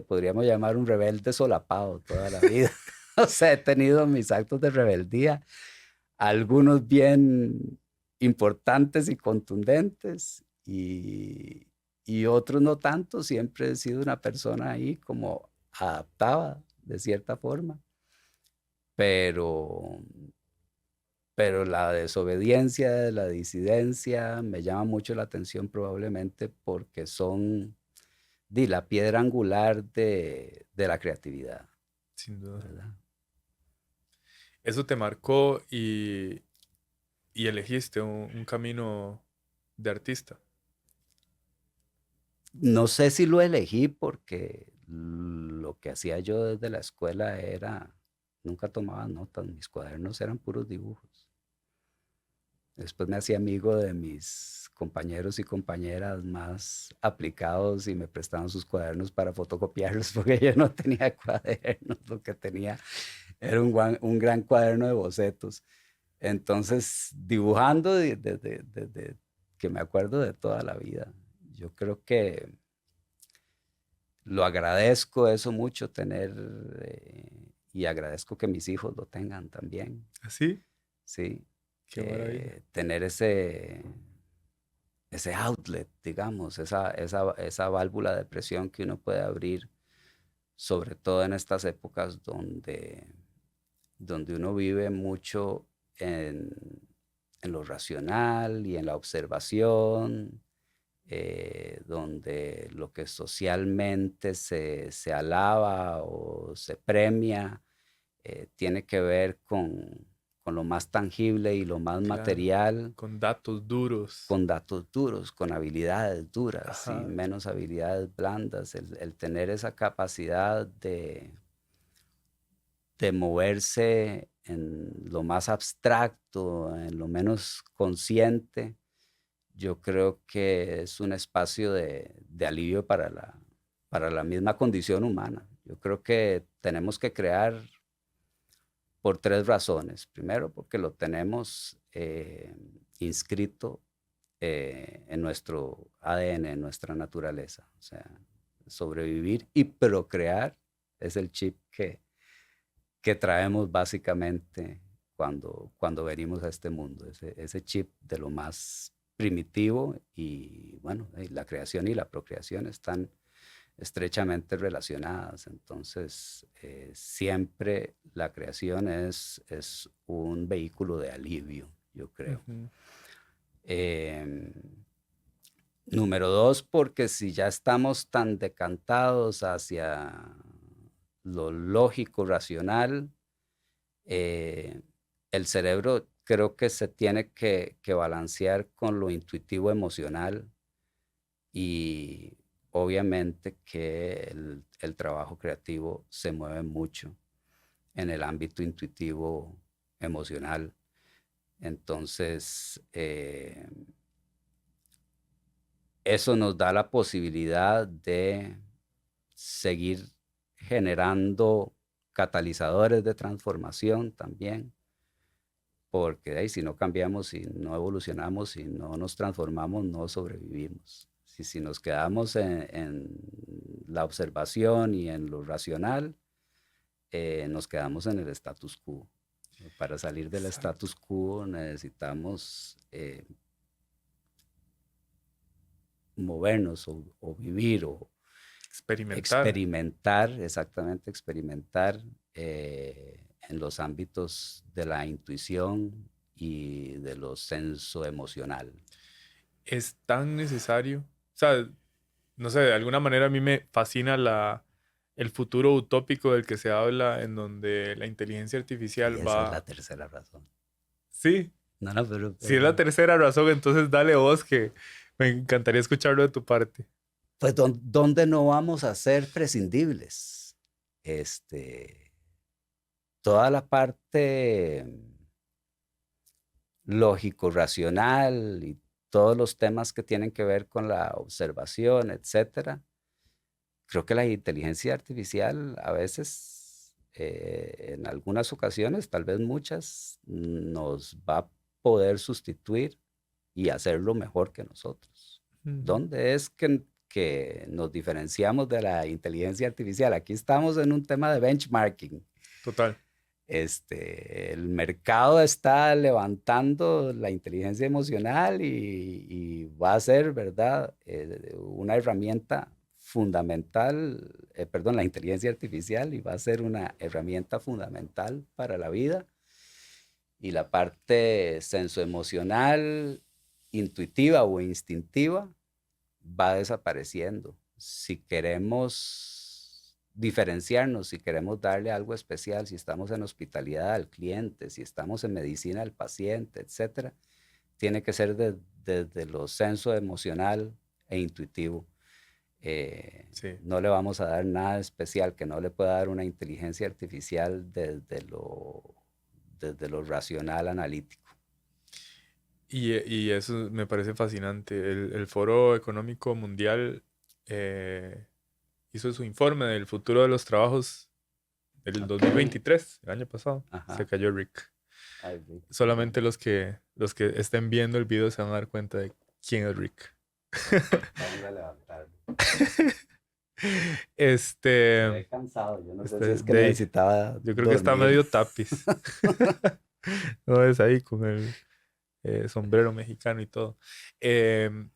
podríamos llamar un rebelde solapado toda la vida. O sea, he tenido mis actos de rebeldía, algunos bien importantes y contundentes y otros no tanto. Siempre he sido una persona ahí como adaptada de cierta forma, pero, pero la desobediencia, la disidencia me llama mucho la atención probablemente porque son la piedra angular de la creatividad, Sin duda. ¿verdad? Eso te marcó y elegiste un camino de artista. No sé si lo elegí porque lo que hacía yo desde la escuela era, nunca tomaba notas, mis cuadernos eran puros dibujos. Después me hacía amigo de mis compañeros y compañeras más aplicados y me prestaban sus cuadernos para fotocopiarlos porque yo no tenía cuadernos, lo que tenía era un gran cuaderno de bocetos. Entonces, dibujando desde que me acuerdo de toda la vida. Yo creo que lo agradezco eso mucho tener y agradezco que mis hijos lo tengan también, ¿Así? ¿sí? Qué maravilla. Tener ese outlet, digamos, esa válvula de presión que uno puede abrir, sobre todo en estas épocas donde uno vive mucho en, en lo racional y en la observación, donde lo que socialmente se alaba o se premia tiene que ver con lo más tangible y lo más Claro. material, Con datos duros. con datos duros, con habilidades duras y Ajá. menos habilidades blandas. El tener esa capacidad de moverse en lo más abstracto, en lo menos consciente, yo creo que es un espacio de alivio para la misma condición humana. Yo creo que tenemos que crear por tres razones. Primero, porque lo tenemos inscrito en nuestro ADN, en nuestra naturaleza. O sea, sobrevivir y procrear es el chip que traemos básicamente cuando venimos a este mundo. Ese chip de lo más primitivo y bueno, la creación y la procreación están estrechamente relacionadas. Entonces, siempre la creación es un vehículo de alivio, yo creo. Ujú. Eh, Número dos, porque si ya estamos tan decantados hacia lo lógico, racional, eh, el cerebro creo que se tiene que balancear con lo intuitivo emocional y obviamente que el trabajo creativo se mueve mucho en el ámbito intuitivo emocional. Entonces, eso nos da la posibilidad de seguir generando catalizadores de transformación también, porque si no cambiamos, si no evolucionamos, si no nos transformamos, no sobrevivimos. Si nos quedamos en la observación y en lo racional, nos quedamos en el status quo. Para salir del Exacto. status quo necesitamos movernos o vivir o Experimentar. experimentar, exactamente experimentar en los ámbitos de la intuición y de lo senso emocional. Es tan necesario. O sea, no sé, de alguna manera a mí me fascina el futuro utópico del que se habla, en donde la inteligencia Y artificial esa es la va... tercera razón. Sí, No, no, pero, si es la tercera razón, entonces dale vos que me encantaría escucharlo de tu parte. pues ¿dónde no vamos a ser prescindibles? Este, toda la parte lógico, racional y todos los temas que tienen que ver con la observación, etcétera. Creo que la inteligencia artificial a veces, en algunas ocasiones, tal vez muchas, nos va a poder sustituir y hacerlo mejor que nosotros. Ujú. ¿Dónde es que nos diferenciamos de la inteligencia artificial? Aquí estamos en un tema de benchmarking. Total. El mercado está levantando la inteligencia emocional y va a ser, ¿verdad? Una herramienta fundamental, perdón, la inteligencia artificial y va a ser una herramienta fundamental para la vida. Y la parte sensoemocional, intuitiva o instintiva va desapareciendo. Si queremos diferenciarnos, si queremos darle algo especial, si estamos en hospitalidad al cliente, si estamos en medicina al paciente, etcétera, tiene que ser desde lo senso emocional e intuitivo. Sí. No le vamos a dar nada especial que no le pueda dar una inteligencia artificial desde lo racional analítico. Y eso me parece fascinante. El Foro Económico Mundial eh, hizo su informe del futuro de los trabajos del Ok. 2023, el año pasado. Se Ajá. cayó Rick. Ay, Rick. Solamente los que estén viendo el video se van a dar cuenta de quién es Rick. Vamos a levantarlo. Se Este, ve cansado. Yo no sé si este, es que de ahí, necesitaba yo creo que está dormir. medio tapiz. No es ahí con el sombrero mexicano y todo. Em,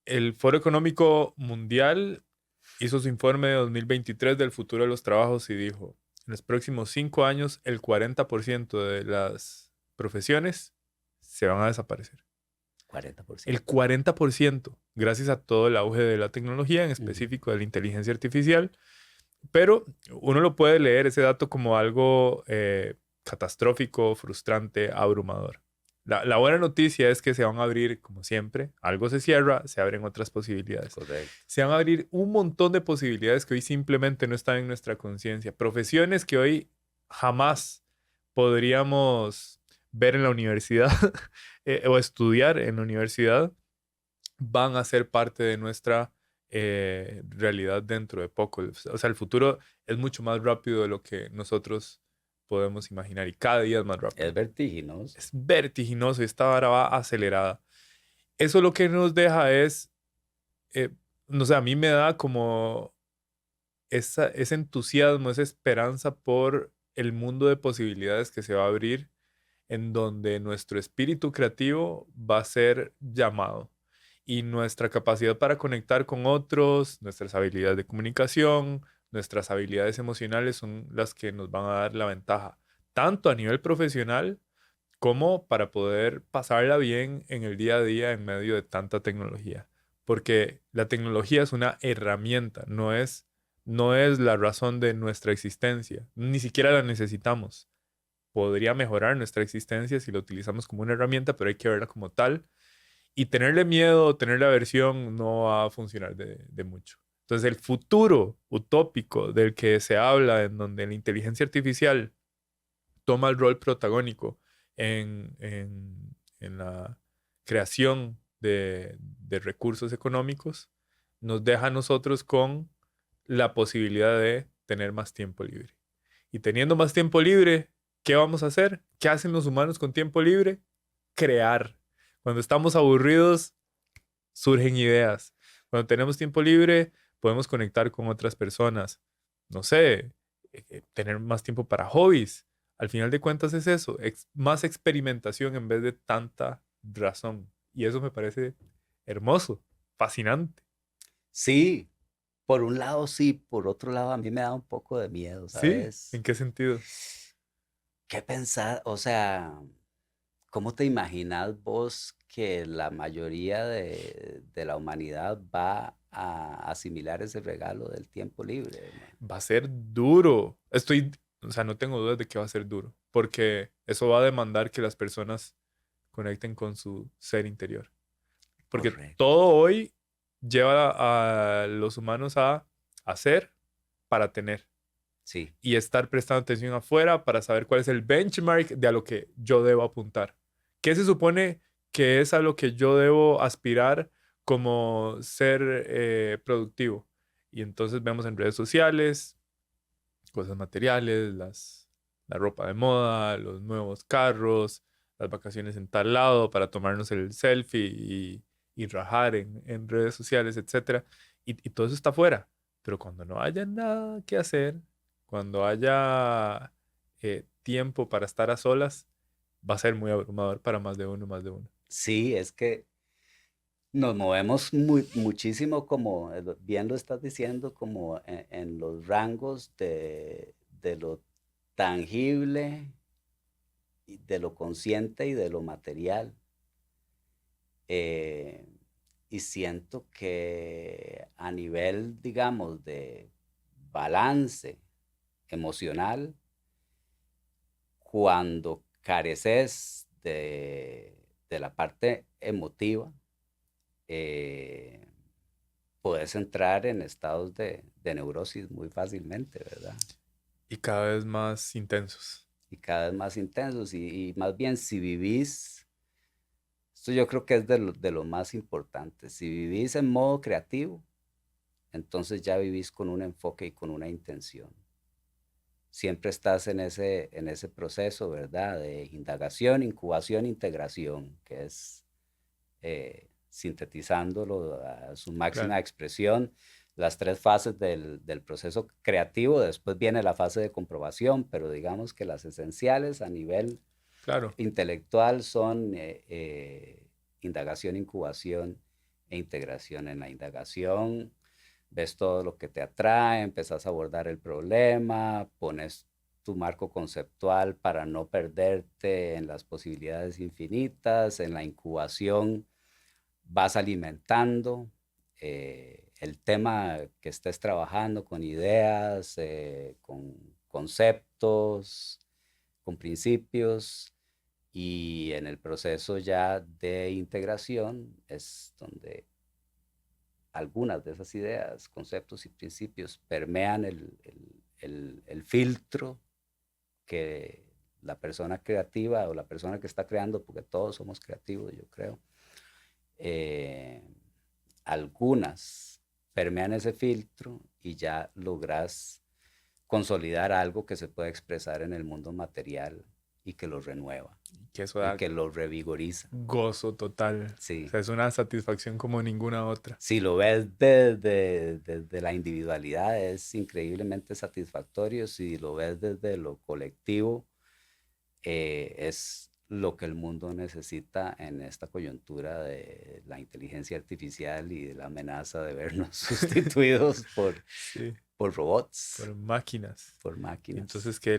el Foro Económico Mundial hizo su informe de 2023 del futuro de los trabajos y dijo, en los próximos 5 años el 40% de las profesiones se van a desaparecer. El 40%. 40%, gracias a todo el auge de la tecnología, en Ujú. específico de la inteligencia artificial. Pero uno lo puede leer ese dato como algo catastrófico, frustrante, abrumador. La buena noticia es que se van a abrir, como siempre, algo se cierra, se abren otras posibilidades. Correcto. Se van a abrir un montón de posibilidades que hoy simplemente no están en nuestra conciencia. Profesiones que hoy jamás podríamos ver en la universidad o estudiar en la universidad van a ser parte de nuestra realidad dentro de poco. O sea, el futuro es mucho más rápido de lo que nosotros podemos imaginar y cada día es más Es rápido. vertiginoso. Es vertiginoso y esta vara va acelerada. Eso lo que nos deja es, eh, no sé, a mí me da como ese entusiasmo, esa esperanza por el mundo de posibilidades que se va a abrir en donde nuestro espíritu creativo va a ser llamado y nuestra capacidad para conectar con otros, nuestras habilidades de comunicación, nuestras habilidades emocionales son las que nos van a dar la ventaja, tanto a nivel profesional como para poder pasarla bien en el día a día en medio de tanta tecnología. Porque la tecnología es una herramienta, no es la razón de nuestra existencia, ni siquiera la necesitamos. Podría mejorar nuestra existencia si lo utilizamos como una herramienta, pero hay que verla como tal. Y tenerle miedo, tenerle aversión, no va a funcionar de mucho. Entonces, el futuro utópico del que se habla, en donde la inteligencia artificial toma el rol protagónico en la creación de recursos económicos, nos deja a nosotros con la posibilidad de tener más tiempo libre. Y teniendo más tiempo libre, ¿qué vamos a hacer? ¿Qué hacen los humanos con tiempo libre? Crear. Cuando estamos aburridos, surgen ideas. Cuando tenemos tiempo libre, podemos conectar con otras personas. No sé, tener más tiempo para hobbies. Al final de cuentas es eso, más experimentación en vez de tanta razón. Y eso me parece hermoso, fascinante. Sí, por un lado sí, por otro lado a mí me da un poco de miedo, ¿Sí? ¿En ¿sabes? qué sentido? ¿Qué pensar? O sea, ¿cómo te imaginas vos que la mayoría de la humanidad va a asimilar ese regalo del tiempo libre, man? Va a ser duro. O sea, no tengo dudas de que va a ser duro, porque eso va a demandar que las personas conecten con su ser interior. Porque Correcto. todo hoy lleva a los humanos a hacer para tener Sí, y estar prestando atención afuera para saber cuál es el benchmark de a lo que yo debo apuntar. ¿Qué se supone que es a lo que yo debo aspirar como ser productivo? Y entonces vemos en redes sociales cosas materiales, la ropa de moda, los nuevos carros, las vacaciones en tal lado para tomarnos el selfie y rajar en redes sociales, etcétera, y todo eso está afuera. Pero cuando no haya nada que hacer, cuando haya tiempo para estar a solas, va a ser muy abrumador para más de uno, más de uno. Sí, es que nos movemos muchísimo, como bien lo estás diciendo, como en los rangos de lo tangible, y de lo consciente y de lo material. Eh, y siento que a nivel, digamos, de balance emocional, cuando careces de la parte emotiva, eh, puedes entrar en estados de neurosis muy fácilmente, ¿verdad? Y cada vez más intensos. Y cada vez más intensos. Y más bien, si vivís, esto yo creo que es de lo más importante, si vivís en modo creativo, entonces ya vivís con un enfoque y con una intención. Siempre estás en ese proceso, ¿verdad? De indagación, incubación, integración, que es sintetizándolo a su máxima Claro, expresión, las tres fases del proceso creativo. Después viene la fase de comprobación, pero digamos que las esenciales a nivel claro. intelectual son indagación, incubación e integración. En la indagación ves todo lo que te atrae, empezás a abordar el problema, pones tu marco conceptual para no perderte en las posibilidades infinitas. En la incubación vas alimentando el tema que estés trabajando con ideas, con conceptos, con principios, y en el proceso ya de integración es donde algunas de esas ideas, conceptos y principios permean el filtro que la persona creativa o la persona que está creando, porque todos somos creativos, yo creo, eh, algunas permean ese filtro y ya logras consolidar algo que se puede expresar en el mundo material y que lo renueva Que eso y da que lo revigoriza. gozo total. O Sí. sea, es una satisfacción como ninguna otra. Si lo ves desde la individualidad, es increíblemente satisfactorio. Si lo ves desde lo colectivo, es lo que el mundo necesita en esta coyuntura de la inteligencia artificial y de la amenaza de vernos sustituidos Sí, por robots, por máquinas. por Y máquinas. entonces que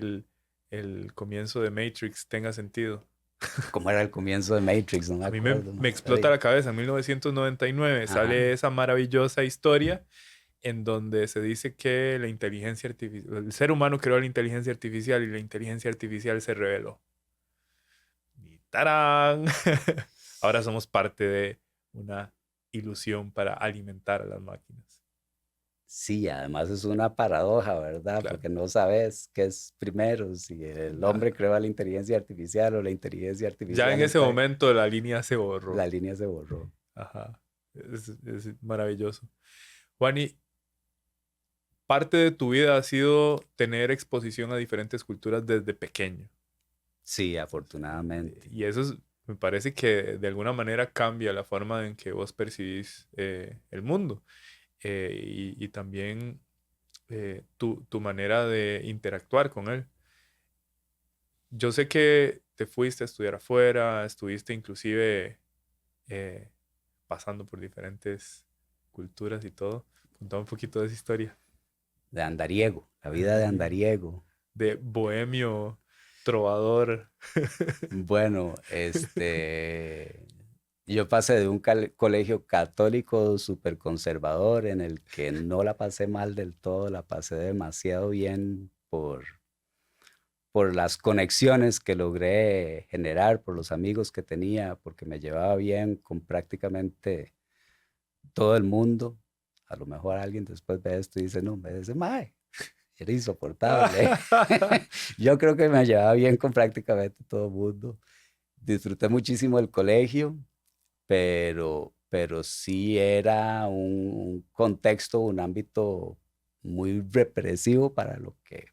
el comienzo de Matrix tenga sentido. Como era el comienzo de Matrix, no me A mí me, acuerdo, me man. explota la cabeza. En 1999 Ajá. sale esa maravillosa historia en donde se dice que la inteligencia artificial, el ser humano creó la inteligencia artificial y la inteligencia artificial se reveló. Y ¡tarán! Ahora somos parte de una ilusión para alimentar a las máquinas. Sí, además es una paradoja, ¿verdad? Claro. Porque no sabes qué es primero, si el Nada. hombre creó la inteligencia artificial o la inteligencia Ya en artificial ese está... momento la línea se borró. La línea se borró. Ajá. Es maravilloso. Juan, y parte de tu vida ha sido tener exposición a diferentes culturas desde pequeño. Sí, afortunadamente. Y eso me parece que de alguna manera cambia la forma en que vos percibís el mundo y también tu manera de interactuar con él. Yo sé que te fuiste a estudiar afuera, estuviste inclusive eh, pasando por diferentes culturas y todo. Contame un poquito de esa historia. De andariego, la vida de Andariego. andariego. De bohemio, trovador. Bueno, yo pasé de un colegio católico súper conservador en el que no la pasé mal del todo, la pasé demasiado bien por las conexiones que logré generar, por los amigos que tenía, porque me llevaba bien con prácticamente todo el mundo. A lo mejor alguien después ve esto y dice, no, me dice, mae, era insoportable. Yo creo que me llevaba bien con prácticamente todo el mundo. Disfruté muchísimo del colegio, pero sí era un contexto, un ámbito muy represivo para lo que,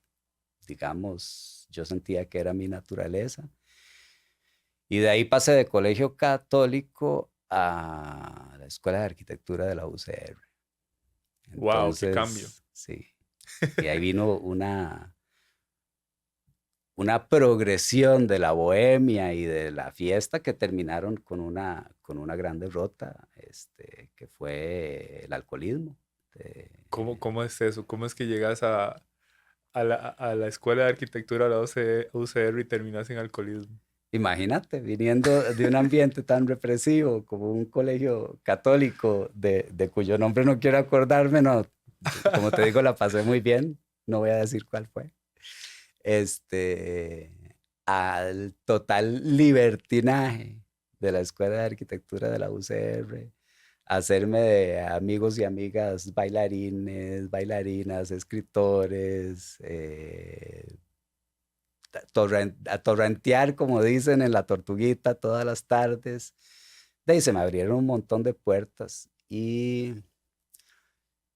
digamos, yo sentía que era mi naturaleza. Y de ahí pasé de colegio católico a la Escuela de Arquitectura de la UCR. Wow, qué cambio. Entonces, sí. Y ahí vino una progresión de la bohemia y de la fiesta que terminaron con una gran derrota, que fue el alcoholismo. De- ¿Cómo es eso? ¿Cómo es que llegas a la escuela de arquitectura de la UCR y terminas en alcoholismo? Imagínate, viniendo de un ambiente tan represivo como un colegio católico, de cuyo nombre no quiero acordarme, no, como te digo, la pasé muy bien, no voy a decir cuál fue. este, Al total libertinaje de la Escuela de Arquitectura de la UCR, hacerme de amigos y amigas bailarines, bailarinas, escritores, a torrentear, como dicen en La Tortuguita, todas las tardes. De ahí se me abrieron un montón de puertas y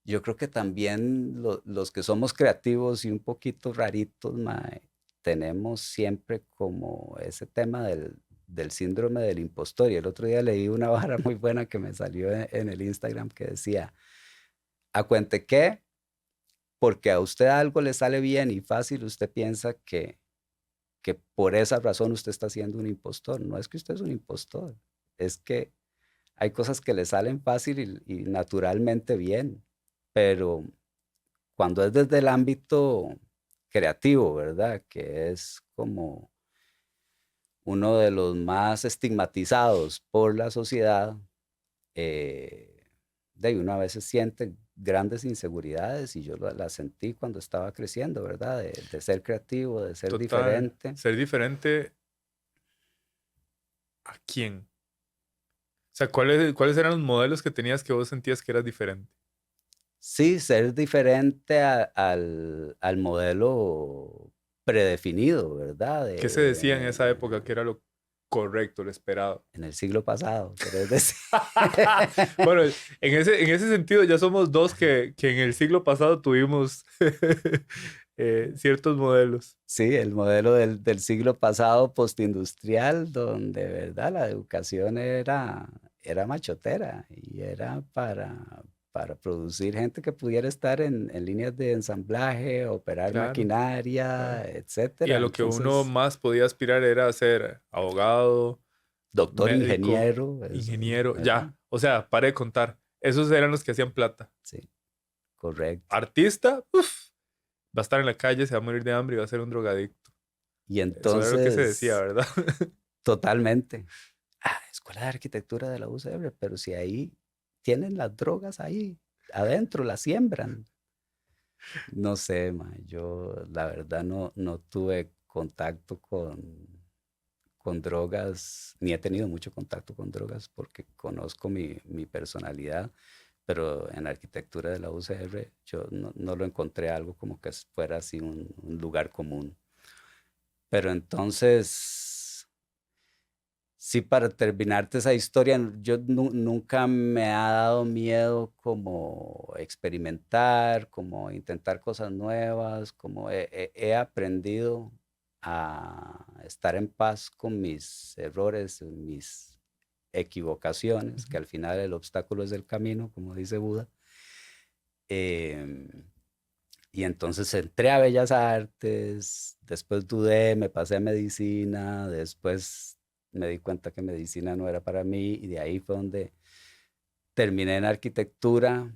yo creo que también los que somos creativos y un poquito raritos, mae, tenemos siempre como ese tema del síndrome del impostor. Y el otro día leí una vara muy buena que me salió en el Instagram que decía, a cuente que, porque a usted algo le sale bien y fácil, usted piensa que por esa razón usted está siendo un impostor. No es que usted es un impostor, es que hay cosas que le salen fácil y naturalmente bien, pero cuando es desde el ámbito creativo, ¿verdad? Que es como uno de los más estigmatizados por la sociedad, de ahí uno a veces siente grandes inseguridades y yo las sentí cuando estaba creciendo, ¿verdad? De ser creativo, de ser Total. diferente. Ser diferente a quién. O sea, ¿cuáles eran los modelos que tenías que vos sentías que eras diferente? Sí, ser diferente al modelo predefinido, ¿verdad? ¿Qué se decía en esa época que era lo correcto, lo esperado? En el siglo pasado, querés decir. Bueno, en ese sentido ya somos dos que en el siglo pasado tuvimos ciertos modelos. Sí, el modelo del siglo pasado postindustrial, donde, ¿verdad? La educación era machotera y era para producir gente que pudiera estar en líneas de ensamblaje, operar Claro, maquinaria, claro. Y a etcétera. lo que uno Entonces, más podía aspirar era ser abogado, doctor médico, ingeniero, ingeniero, ¿verdad? ya. O sea, pare de contar. Esos eran los que hacían plata. Sí, correcto. Artista, uf, va a estar en la calle, se va a morir de hambre y va a ser un drogadicto. Y Eso era lo que se decía, entonces, ¿verdad? totalmente. Escuela de Arquitectura de la UCR, pero si ahí tienen las drogas ahí adentro, las siembran. No sé, ma, yo la verdad no tuve contacto con drogas, ni he tenido mucho contacto con drogas porque conozco mi personalidad, pero en la arquitectura de la UCR yo no lo encontré algo como que fuera así un lugar común. Pero entonces, sí, para terminarte esa historia, yo nunca me ha dado miedo como experimentar, como intentar cosas nuevas, como he aprendido a estar en paz con mis errores, mis equivocaciones, que Ujú. al final el obstáculo es el camino, como dice Buda. Em, y entonces entré a Bellas Artes, después dudé, me pasé a medicina, después me di cuenta que medicina no era para mí y de ahí fue donde terminé en arquitectura,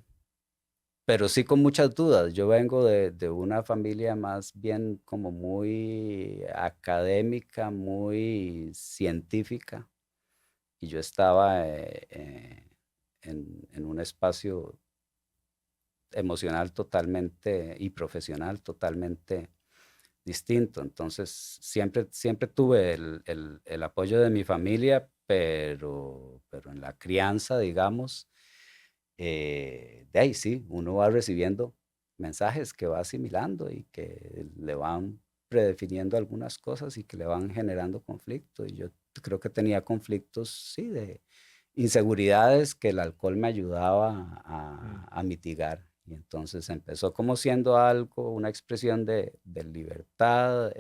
pero sí con muchas dudas. Yo vengo de una familia más bien como muy académica, muy científica y yo estaba en un espacio emocional totalmente y profesional totalmente distinto. Entonces, siempre tuve el apoyo de mi familia, pero en la crianza, digamos, de ahí sí, uno va recibiendo mensajes que va asimilando y que le van predefiniendo algunas cosas y que le van generando conflicto. Y yo creo que tenía conflictos, sí, de inseguridades que el alcohol me ayudaba Mm. a mitigar. Y entonces empezó como siendo algo, una expresión de libertad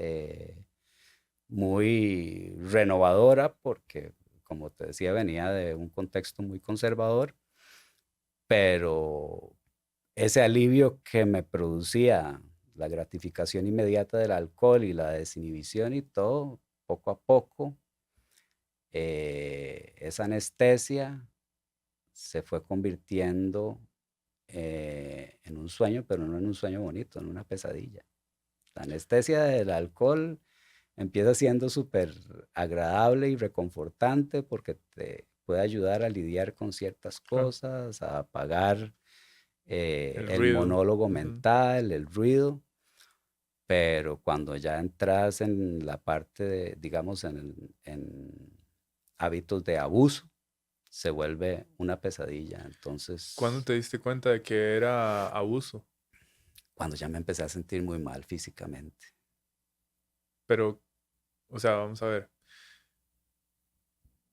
muy renovadora, porque como te decía, venía de un contexto muy conservador, pero ese alivio que me producía la gratificación inmediata del alcohol y la desinhibición y todo, poco a poco, esa anestesia se fue convirtiendo en un sueño, pero no en un sueño bonito, en una pesadilla. La anestesia del alcohol empieza siendo súper agradable y reconfortante porque te puede ayudar a lidiar con ciertas Claro. cosas, a apagar El el ruido. monólogo Ujú. mental, el ruido, pero cuando ya entras en la parte de, digamos, en hábitos de abuso, se vuelve una pesadilla. ¿Cuándo Entonces, te diste cuenta de que era abuso? cuando ya me empecé a sentir muy mal físicamente. Pero, o sea, vamos a ver.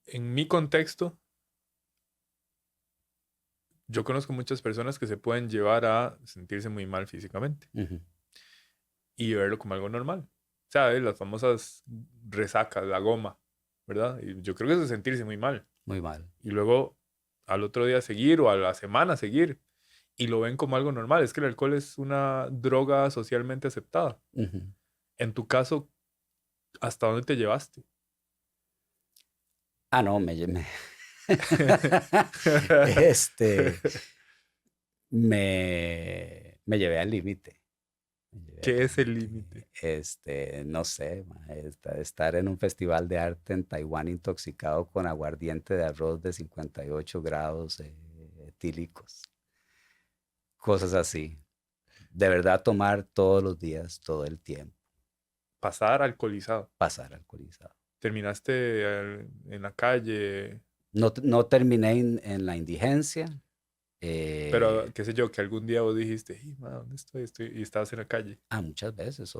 En mi contexto, yo conozco muchas personas que se pueden llevar a sentirse muy mal físicamente Ujú. y verlo como algo normal. ¿Sabes? Las famosas resacas, la goma, ¿verdad? Y yo creo que eso es sentirse muy mal. Muy mal. Y luego al otro día seguir o a la semana seguir. Y lo ven como algo normal. Es que el alcohol es una droga socialmente aceptada. Ujú. En tu caso, ¿hasta dónde te llevaste? Ah, no, este, me llevé al límite. Me llevé al ¿Qué es el límite? límite. No sé, estar en un festival de arte en Taiwán intoxicado con aguardiente de arroz de 58 grados etílicos. Cosas así. De verdad tomar todos los días, todo el tiempo, Pasar alcoholizado. pasar alcoholizado. Terminaste en la calle, No, no terminé en la indigencia. pero eh, qué sé yo, que algún día vos dijiste, "Ey, ma, ¿dónde estoy? Y estabas en la calle. muchas veces.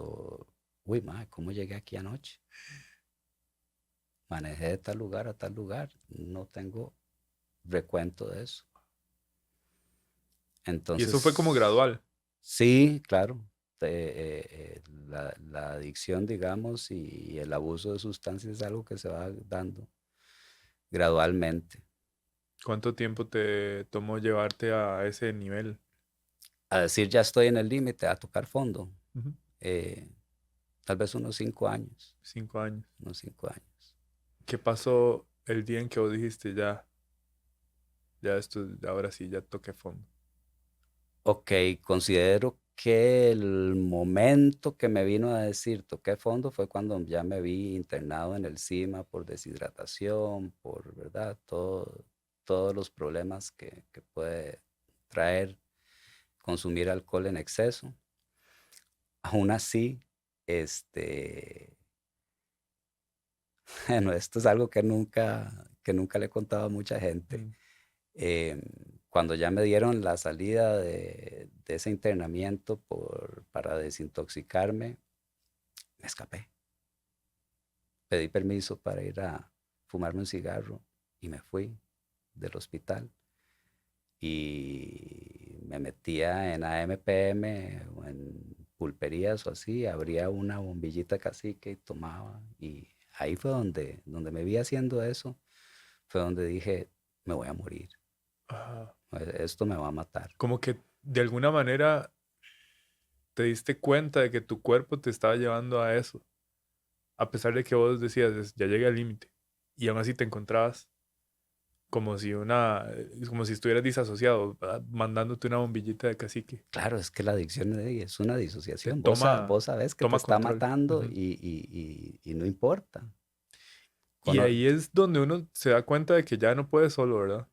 Uy, madre, ¿cómo llegué aquí anoche? Manejé de tal lugar a tal lugar. No tengo recuento de eso. Y eso fue como Entonces, gradual. sí, claro. La adicción, digamos, y el abuso de sustancias es algo que se va dando gradualmente. ¿Cuánto tiempo te tomó llevarte a ese nivel? A decir ya estoy en el límite, a tocar fondo, Ujú. eh, tal vez unos 5 años, 5 años. unos 5 años. ¿Qué pasó el día en que vos dijiste, ya esto, ahora sí, ya toqué fondo? Ok, considero que el momento que me vino a decir toqué fondo fue cuando ya me vi internado en el CIMA por deshidratación, por, ¿verdad? Todos los problemas que puede traer consumir alcohol en exceso. Aún así, este, bueno, esto es algo que nunca le he contado a mucha gente. Mm. Em, Cuando ya me dieron la salida de ese internamiento para desintoxicarme, me escapé. Pedí permiso para ir a fumarme un cigarro y me fui del hospital y me metía en AMPM o en pulperías o así, abría una bombillita cacique y tomaba. Y ahí fue donde me vi haciendo eso, fue donde dije, me voy a morir, Ajá. esto me va a matar. Como que de alguna manera te diste cuenta de que tu cuerpo te estaba llevando a eso, a pesar de que vos decías, ya llegué al límite, y aún así te encontrabas como si estuvieras disasociado, ¿verdad? Mandándote una bombillita de cacique. Claro, es que la adicción es una Te disociación. toma, Vos sabés que te toma está control. matando Ujú. y no importa. Y Cono- ahí es donde uno se da cuenta de que ya no puede solo, ¿verdad?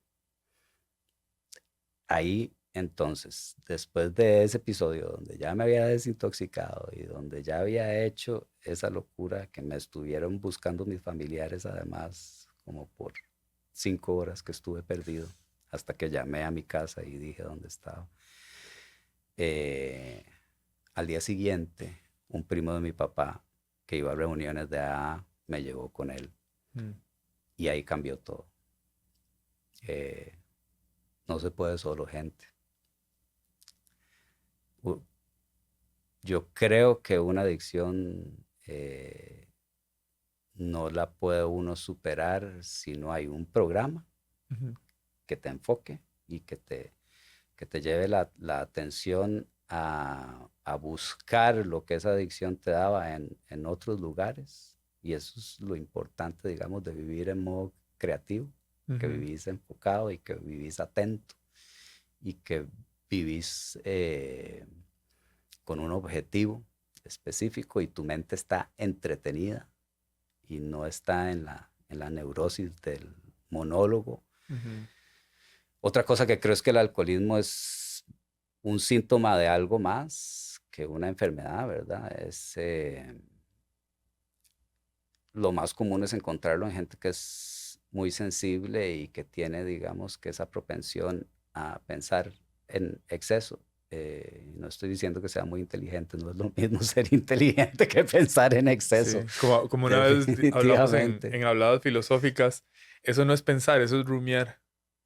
Ahí, entonces, después de ese episodio donde ya me había desintoxicado y donde ya había hecho esa locura que me estuvieron buscando mis familiares, además, como por 5 horas que estuve perdido, hasta que llamé a mi casa y dije dónde estaba. Eh, Al día siguiente, un primo de mi papá que iba a reuniones de AA me llevó con él Mm. y ahí cambió todo. Eh, no se puede solo, gente. U- Yo creo que una adicción no la puede uno superar si no hay un programa Ujú, que te enfoque y que te lleve la atención a buscar lo que esa adicción te daba en otros lugares. Y eso es lo importante, digamos, de vivir en modo creativo, que ujú. vivís enfocado y que vivís atento y que vivís con un objetivo específico y tu mente está entretenida y no está en la neurosis del monólogo. Ujú. Otra cosa que creo es que el alcoholismo es un síntoma de algo más que una enfermedad, ¿verdad? Lo más común es encontrarlo en gente que es muy sensible y que tiene, digamos, que esa propensión a pensar en exceso. No estoy diciendo que sea muy inteligente, no es lo mismo ser inteligente que pensar en exceso, Sí, como una vez hablamos definitivamente. en habladas filosóficas, eso no es pensar, eso es rumiar.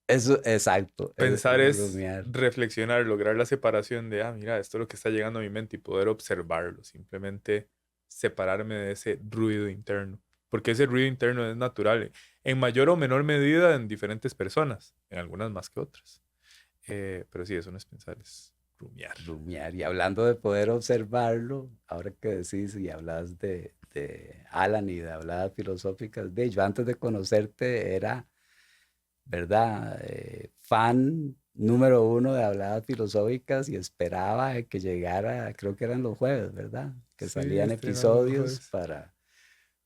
Eso, exacto, Pensar es es bromear. reflexionar, lograr la separación de, mira, esto es lo que está llegando a mi mente y poder observarlo, simplemente separarme de ese ruido interno, porque ese ruido interno es natural, en mayor o menor medida en diferentes personas, en algunas más que otras. Pero sí, eso no es pensar, es rumiar. Rumiar. Y hablando de poder observarlo, ahora que decís y hablas de Alan y de habladas filosóficas, de yo antes de conocerte era, ¿verdad? Fan número uno de habladas filosóficas y esperaba que llegara, creo que eran los jueves, ¿verdad? Que Sí, salían estrenamos los episodios jueves.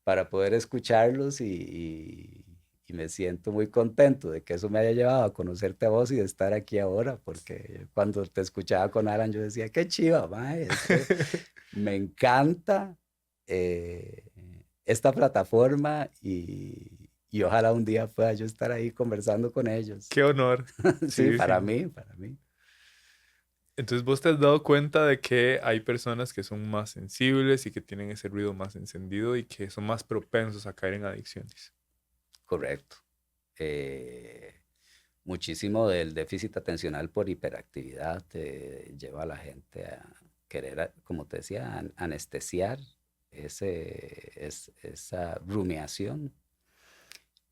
para poder escucharlos y me siento muy contento de que eso me haya llevado a conocerte a vos y de estar aquí ahora, porque cuando te escuchaba con Alan yo decía, qué chiva, mae, me encanta eh, esta plataforma y ojalá un día pueda yo estar ahí conversando con ellos. Qué honor. Sí, Sí, sí. para mí. Entonces vos te has dado cuenta de que hay personas que son más sensibles y que tienen ese ruido más encendido y que son más propensos a caer en adicciones. Correcto. Eh, Muchísimo del déficit atencional por hiperactividad lleva a la gente a querer, como te decía, anestesiar esa rumiación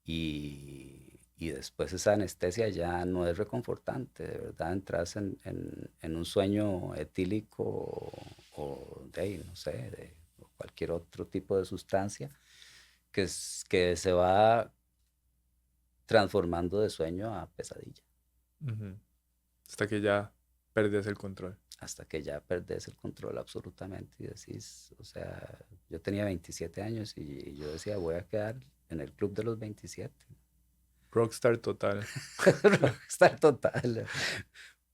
y después esa anestesia ya no es reconfortante, de verdad entras en un sueño etílico o de ahí, no sé, de cualquier otro tipo de sustancia que se va transformando de sueño a pesadilla, Ujú. Hasta que ya perdés el control. hasta que ya perdés el control absolutamente y decís, o sea, yo tenía 27 años y yo decía, voy a quedar en el club de los 27. Rockstar total. Rockstar total.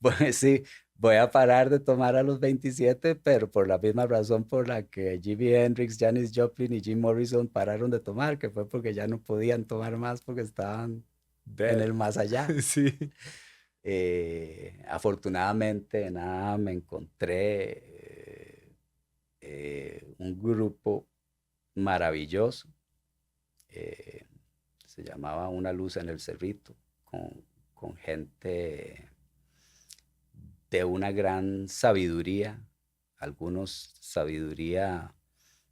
Pues sí, voy a parar de tomar a los 27, pero por la misma razón por la que Jimi Hendrix, Janis Joplin y Jim Morrison pararon de tomar, que fue porque ya no podían tomar más porque estaban en Dead. el más allá. Sí. Afortunadamente, nada, me encontré un grupo maravilloso. eh, Se llamaba Una Luz en el Cerrito, con gente de una gran sabiduría, algunos sabiduría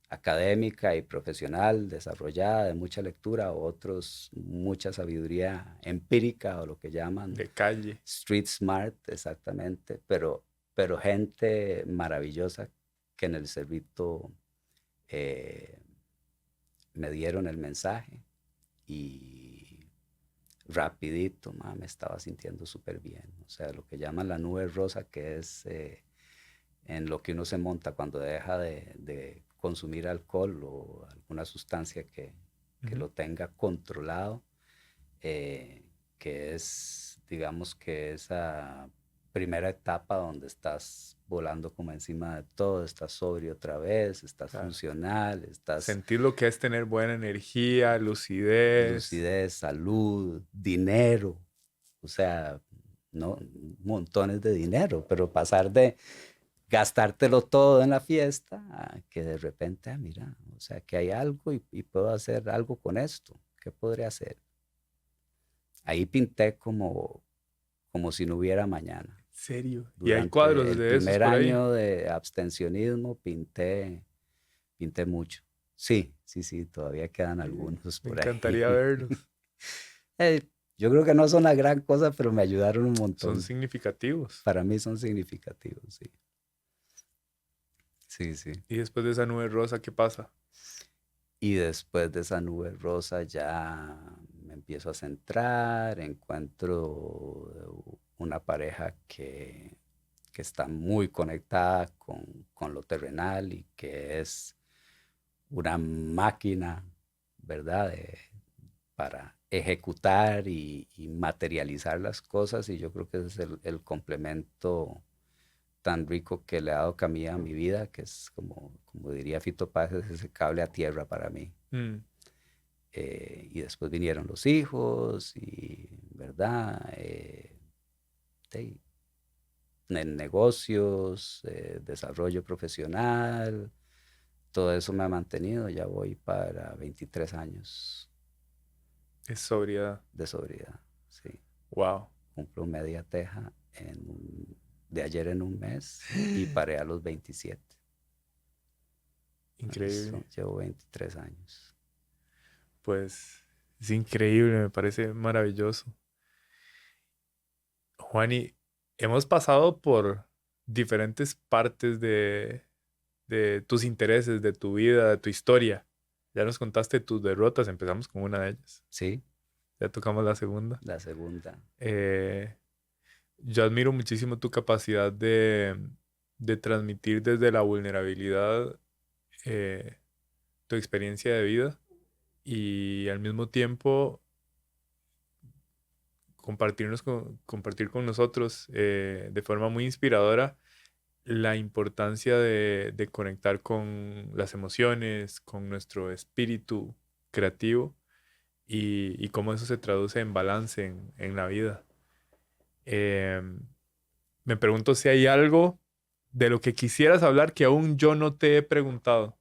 académica y profesional desarrollada de mucha lectura, otros mucha sabiduría empírica o lo que llaman De calle. street smart, exactamente, pero gente maravillosa que en el Cerrito eh, me dieron el mensaje y rapidito, me estaba sintiendo súper bien. O sea, lo que llaman la nube rosa, que es en lo que uno se monta cuando deja de consumir alcohol o alguna sustancia que Ujú. lo tenga controlado, eh, que es, digamos que esa primera etapa donde estás volando como encima de todo, estás sobrio otra vez, estás Claro. funcional, estás Sentir lo que es tener buena energía, lucidez. lucidez, salud, dinero, o sea, no montones de dinero, pero pasar de gastártelo todo en la fiesta a que de repente, mira, o sea, que hay algo y puedo hacer algo con esto, ¿qué podría hacer? Ahí pinté como si no hubiera mañana. Serio. Y hay Durante cuadros el de esos primer por ahí. año de abstencionismo pinté mucho. Sí, sí, sí, todavía quedan algunos Me por encantaría ahí. verlos. Eh, yo creo que no son la gran cosa, pero me ayudaron un Son montón. significativos. Para mí son significativos, sí. Sí, sí. Y después de esa nube rosa, ¿qué pasa? Y después de esa nube rosa ya me empiezo a centrar, encuentro una pareja que está muy conectada con lo terrenal y que es una máquina, ¿verdad? Para ejecutar y materializar las cosas y yo creo que ese es el complemento tan rico que le ha dado Camila a mi vida, que es como diría Fito Páez, es ese cable a tierra para mí. Mm, Y después vinieron los hijos y, ¿verdad? En negocios, desarrollo profesional, todo eso me ha mantenido. Ya voy para 23 años es sobriedad. de sobriedad, sí. Wow. Cumplo media teja de ayer en un mes y paré a los 27. Increíble. Llevo 23 años. Pues es increíble, me parece maravilloso. Juani, hemos pasado por diferentes partes de tus intereses, de tu vida, de tu historia. Ya nos contaste tus derrotas, empezamos con una de ellas. Sí, Ya tocamos la segunda. la segunda. Eh, yo admiro muchísimo tu capacidad de transmitir desde la vulnerabilidad eh, tu experiencia de vida y al mismo tiempo compartir con nosotros de forma muy inspiradora la importancia de conectar con las emociones, con nuestro espíritu creativo y cómo eso se traduce en balance en la vida. Em, Me pregunto si hay algo de lo que quisieras hablar que aún yo no te he preguntado.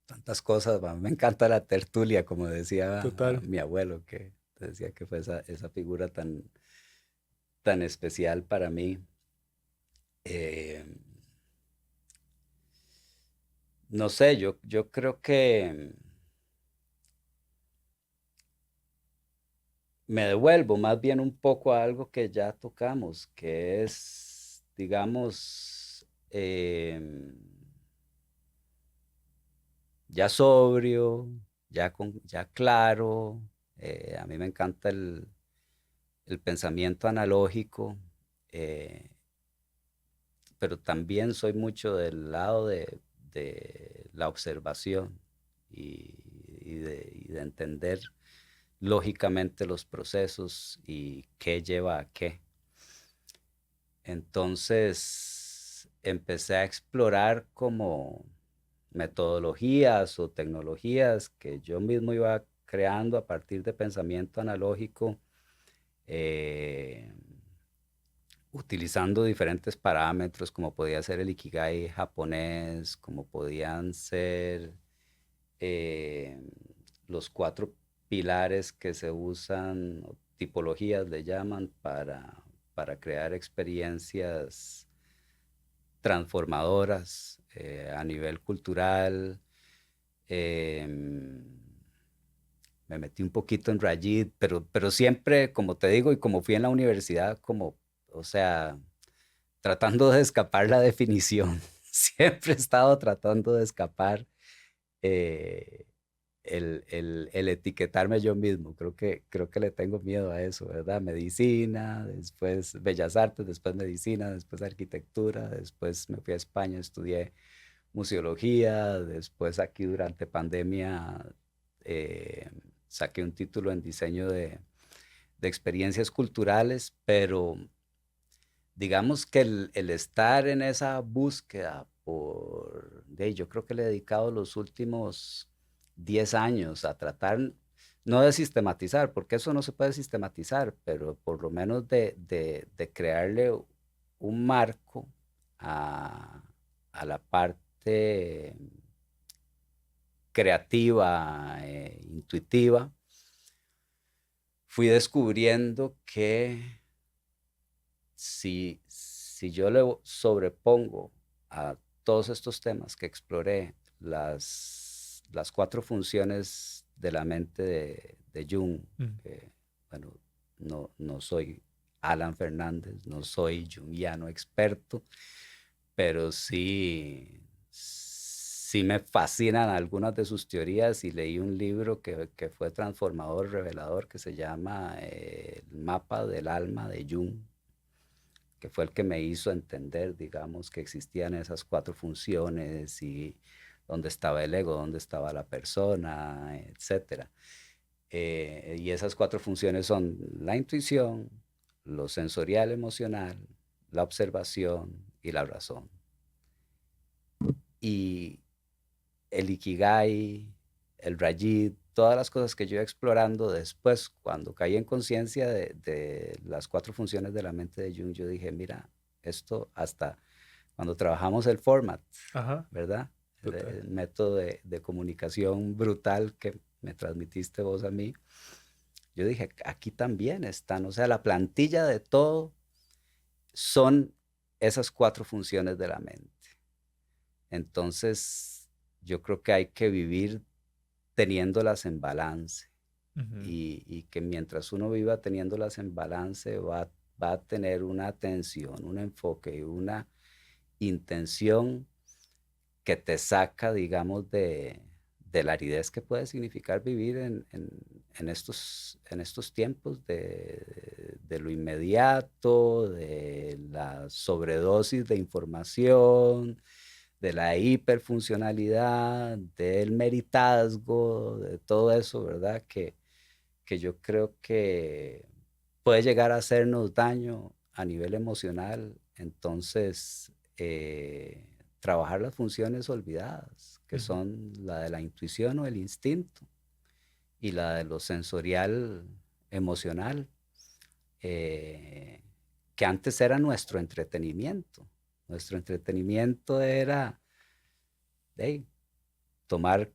Tantas cosas, a mí me encanta la tertulia, como decía Total. mi abuelo, que decía que fue esa figura tan especial para mí. Eh, no sé, yo creo que me devuelvo más bien un poco a algo que ya tocamos, que es, digamos, ya sobrio, ya claro. A mí me encanta el pensamiento analógico, eh, pero también soy mucho del lado de la observación y de entender lógicamente los procesos y qué lleva a qué. Entonces empecé a explorar como metodologías o tecnologías que yo mismo iba creando a partir de pensamiento analógico, eh, utilizando diferentes parámetros como podía ser el Ikigai japonés, como podían ser eh, los 4 pilares que se usan, o tipologías le llaman, para crear experiencias transformadoras a nivel cultural. em, Me metí un poquito en Rayid, pero siempre, como te digo, y como fui en la universidad, o sea, tratando de escapar la definición. Siempre he estado tratando de escapar eh, el etiquetarme yo mismo. Creo que le tengo miedo a eso, ¿verdad? Medicina, después Bellas Artes, después medicina, después arquitectura, después me fui a España, estudié museología, después aquí durante pandemia eh, saqué un título en diseño de experiencias culturales, pero digamos que el estar en esa búsqueda yo creo que le he dedicado los últimos 10 años a tratar, no de sistematizar, porque eso no se puede sistematizar, pero por lo menos de crearle un marco a, a la parte creativa, intuitiva. Fui descubriendo que si yo le sobrepongo a todos estos temas que exploré, las 4 funciones de la mente de Jung, Mm. que, bueno, no soy Alan Fernández, no soy jungiano experto, pero sí me fascinan algunas de sus teorías y leí un libro que fue transformador, revelador, que se llama El mapa del alma de Jung, que fue el que me hizo entender, digamos, que existían esas 4 funciones y dónde estaba el ego, dónde estaba la persona, etcétera. Y esas 4 funciones son la intuición, lo sensorial emocional, la observación y la razón. Y el Ikigai, el Rajit, todas las cosas que yo iba explorando después, cuando caí en conciencia de las 4 funciones de la mente de Jung, yo dije, mira, esto hasta cuando trabajamos el format, Ajá, ¿verdad? total. El método de comunicación brutal que me transmitiste vos a mí, yo dije, aquí también están, o sea, la plantilla de todo son esas 4 funciones de la mente. Entonces, yo creo que hay que vivir teniéndolas en balance Ujú, y que mientras uno viva teniéndolas en balance va a tener una atención, un enfoque y una intención que te saca, digamos, de la aridez que puede significar vivir en estos tiempos de lo inmediato, de la sobredosis de información, de la hiperfuncionalidad, del meritazgo, de todo eso, ¿verdad? Que yo creo que puede llegar a hacernos daño a nivel emocional. Entonces, trabajar las funciones olvidadas, que ujú. son la de la intuición o el instinto y la de lo sensorial emocional, eh, que antes era nuestro entretenimiento. Nuestro entretenimiento era hey, tomar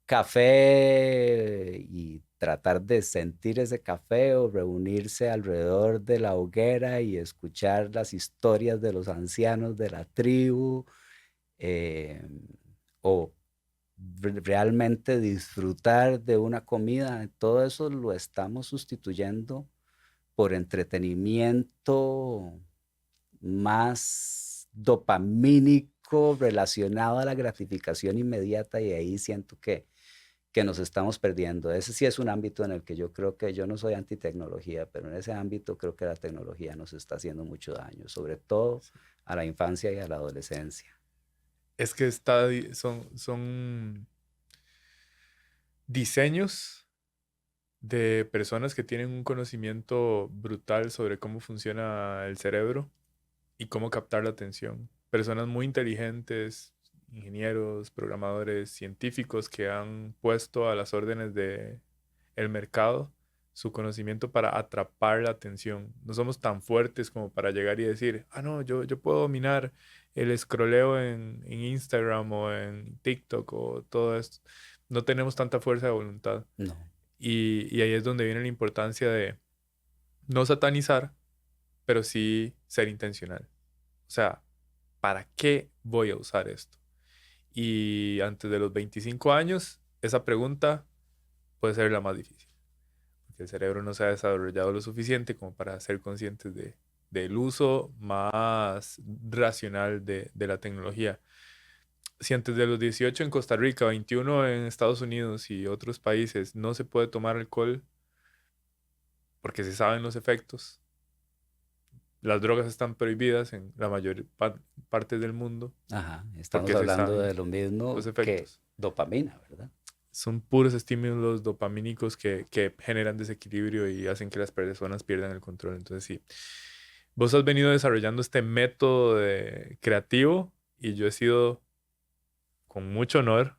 café y tratar de sentir ese café o reunirse alrededor de la hoguera y escuchar las historias de los ancianos de la tribu, eh, o realmente disfrutar de una comida. Todo eso lo estamos sustituyendo por entretenimiento más dopamínico relacionado a la gratificación inmediata y ahí siento que nos estamos perdiendo. Ese sí es un ámbito en el que yo creo que yo no soy antitecnología, pero en ese ámbito creo que la tecnología nos está haciendo mucho daño, sobre todo a la infancia y a la adolescencia. Es que son diseños de personas que tienen un conocimiento brutal sobre cómo funciona el cerebro y cómo captar la atención. Personas muy inteligentes, ingenieros, programadores, científicos que han puesto a las órdenes de el mercado su conocimiento para atrapar la atención. No somos tan fuertes como para llegar y decir, ah, no, yo puedo dominar el escroleo en Instagram o en TikTok o todo esto. No tenemos tanta fuerza de voluntad. No. Y ahí es donde viene la importancia de no satanizar, pero sí ser intencional. O sea, ¿para qué voy a usar esto? Y antes de los 25 años, esa pregunta puede ser la más difícil, porque el cerebro no se ha desarrollado lo suficiente como para ser conscientes del uso más racional de la tecnología. Si antes de los 18 en Costa Rica, 21 en Estados Unidos y otros países no se puede tomar alcohol porque se saben los efectos, las drogas están prohibidas en la mayor parte del mundo Ajá, estamos porque se hablando saben de lo los mismo que efectos. dopamina, ¿verdad? Son puros estímulos dopamínicos que generan desequilibrio y hacen que las personas pierdan el control. Entonces, sí, vos has venido desarrollando este método creativo y yo he sido con mucho honor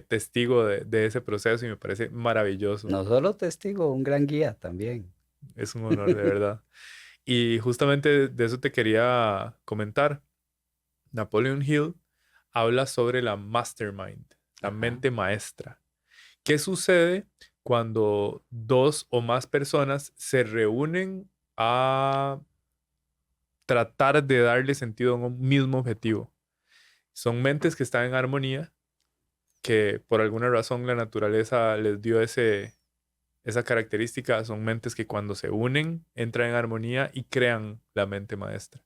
testigo de ese proceso y me parece maravilloso. No solo testigo, un gran guía también. Es un honor, de verdad. Y justamente de eso te quería comentar. Napoleon Hill habla sobre la mastermind, la Ajá. mente maestra. ¿Qué sucede cuando dos o más personas se reúnen a tratar de darle sentido a un mismo objetivo. Son mentes que están en armonía, que por alguna razón la naturaleza les dio esa característica. Son mentes que cuando se unen entran en armonía y crean la mente maestra.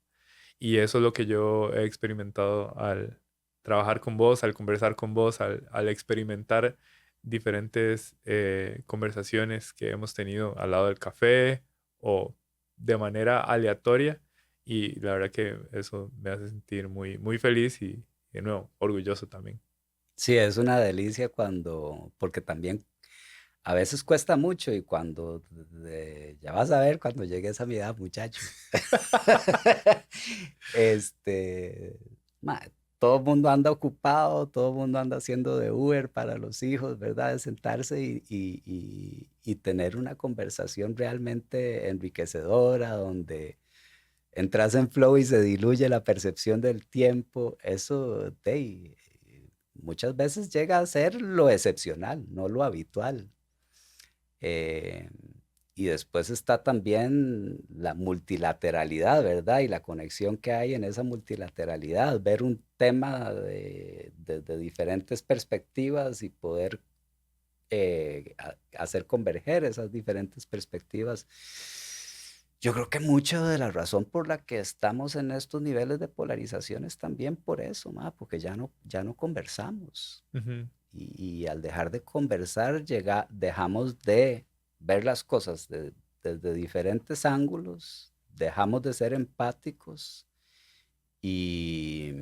Y eso es lo que yo he experimentado al trabajar con vos, al conversar con vos, al experimentar diferentes conversaciones que hemos tenido al lado del café o de manera aleatoria. Y la verdad que eso me hace sentir muy, muy feliz y, de nuevo, orgulloso también. Sí, es una delicia porque también a veces cuesta mucho y ya vas a ver cuando llegues a mi edad, muchacho. Este, ma, todo el mundo anda ocupado, todo el mundo anda haciendo de Uber para los hijos, ¿verdad? De sentarse y tener una conversación realmente enriquecedora, donde entras en flow y se diluye la percepción del tiempo. Eso, muchas veces llega a ser lo excepcional, no lo habitual. Eh, y después está también la multilateralidad, ¿verdad? Y la conexión que hay en esa multilateralidad, ver un tema desde diferentes perspectivas y poder hacer converger esas diferentes perspectivas. Yo creo que mucho de la razón por la que estamos en estos niveles de polarización es también por eso, porque ya no conversamos. Ujú. Y al dejar de conversar, dejamos de ver las cosas desde diferentes ángulos, dejamos de ser empáticos y,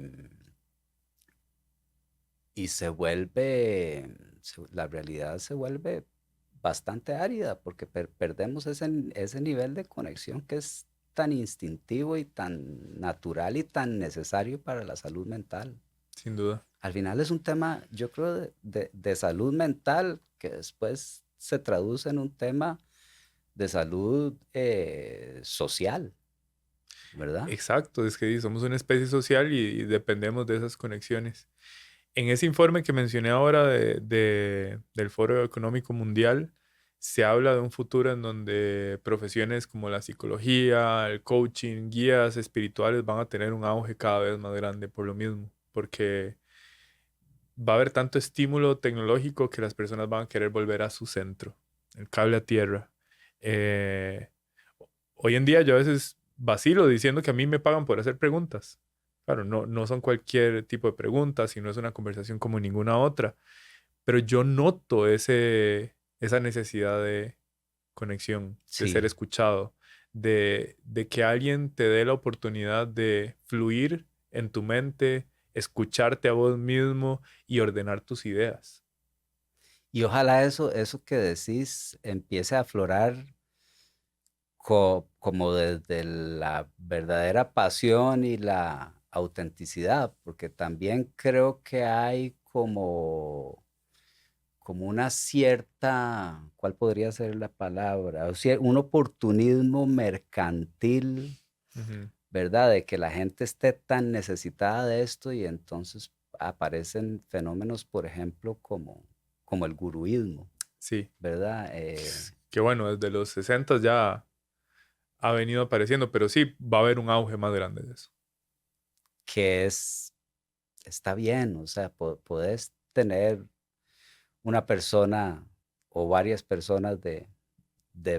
y la realidad se vuelve bastante árida porque perdemos ese nivel de conexión que es tan instintivo y tan natural y tan necesario para la salud mental. Sin duda. Al final es un tema, yo creo, de salud mental que después se traduce en un tema de salud social, ¿verdad? Exacto, es que somos una especie social y dependemos de esas conexiones. En ese informe que mencioné ahora del Foro Económico Mundial, se habla de un futuro en donde profesiones como la psicología, el coaching, guías espirituales van a tener un auge cada vez más grande por lo mismo, porque va a haber tanto estímulo tecnológico que las personas van a querer volver a su centro, el cable a tierra. Eh, Hoy en día yo a veces vacilo diciendo que a mí me pagan por hacer preguntas. Claro, no son cualquier tipo de preguntas, sino es una conversación como ninguna otra. Pero yo noto esa necesidad de conexión, de ser Sí. escuchado, de que alguien te dé la oportunidad de fluir en tu mente, escucharte a vos mismo y ordenar tus ideas. Y ojalá eso que decís empiece a aflorar como desde la verdadera pasión y la autenticidad, porque también creo que hay como una cierta, ¿cuál podría ser la palabra? O sea, un oportunismo mercantil, Ujú. ¿verdad? De que la gente esté tan necesitada de esto y entonces aparecen fenómenos, por ejemplo, como el guruismo, Sí, ¿verdad? que bueno, desde los 60 ya ha venido apareciendo, pero sí va a haber un auge más grande de eso. Que está bien, o sea, podés tener una persona o varias personas de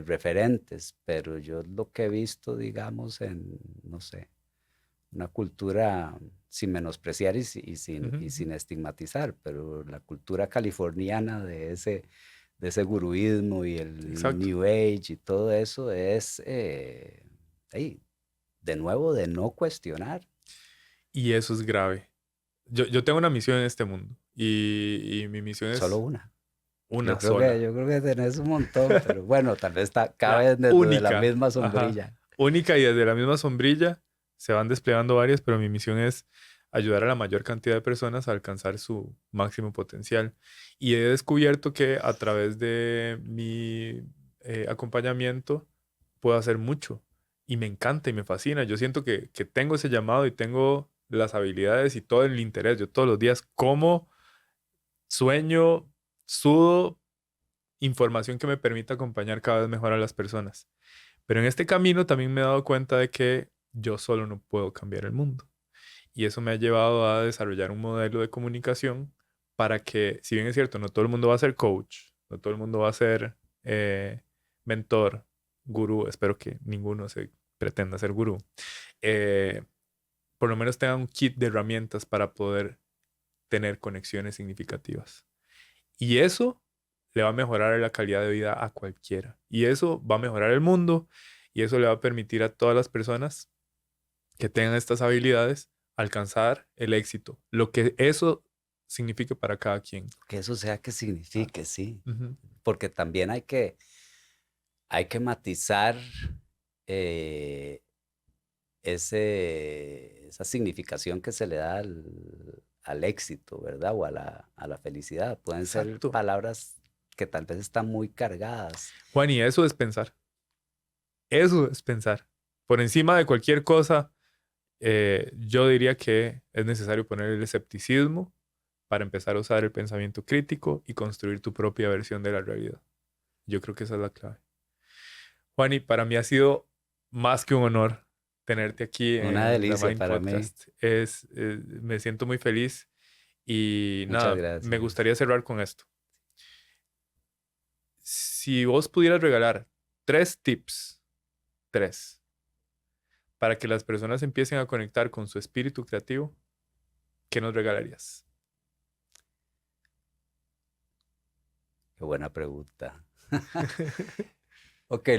referentes, pero yo lo que he visto, digamos, no sé, una cultura sin menospreciar Ujú, y ujú. sin estigmatizar, pero la cultura californiana de ese guruismo y el Exacto. New Age y todo eso es, ahí, de nuevo, de no cuestionar, Y eso es grave. Yo tengo una misión en este mundo y mi misión solo es una. Yo una creo que, sola. yo creo que tenés un montón, pero bueno, tal vez La caben dentro de la única, misma ajá, sombrilla. única y desde la misma sombrilla se van desplegando varias, pero mi misión es ayudar a la mayor cantidad de personas a alcanzar su máximo potencial. Y he descubierto que a través de mi acompañamiento puedo hacer mucho y me encanta y me fascina. Yo siento que tengo ese llamado y tengo las habilidades y todo el interés. Yo todos los días como, sueño, sudo información que me permita acompañar cada vez mejor a las personas. Pero en este camino también me he dado cuenta de que yo solo no puedo cambiar el mundo. Y eso me ha llevado a desarrollar un modelo de comunicación para que, si bien es cierto, no todo el mundo va a ser coach, no todo el mundo va a ser mentor, gurú, espero que ninguno se pretenda ser gurú, eh, por lo menos tengan un kit de herramientas para poder tener conexiones significativas. Y eso le va a mejorar la calidad de vida a cualquiera. Y eso va a mejorar el mundo y eso le va a permitir a todas las personas que tengan estas habilidades alcanzar el éxito. Lo que eso signifique para cada quien. Que eso sea que signifique, sí. Ujú. Porque también hay que matizar eh, esa significación que se le da al éxito, ¿verdad? O a la felicidad. Pueden ser Exacto. palabras que tal vez están muy cargadas. Juan, y eso es pensar. Eso es pensar. Por encima de cualquier cosa, yo diría que es necesario poner el escepticismo para empezar a usar el pensamiento crítico y construir tu propia versión de la realidad. Yo creo que esa es la clave. Juan, y para mí ha sido más que un honor tenerte aquí Una en The delicia Mind para mí. Podcast. Me siento muy feliz y Muchas nada, me gracias. gustaría cerrar con esto. Si vos pudieras regalar 3 tips, 3, para que las personas empiecen a conectar con su espíritu creativo, ¿qué nos regalarías? Qué buena pregunta. Ok,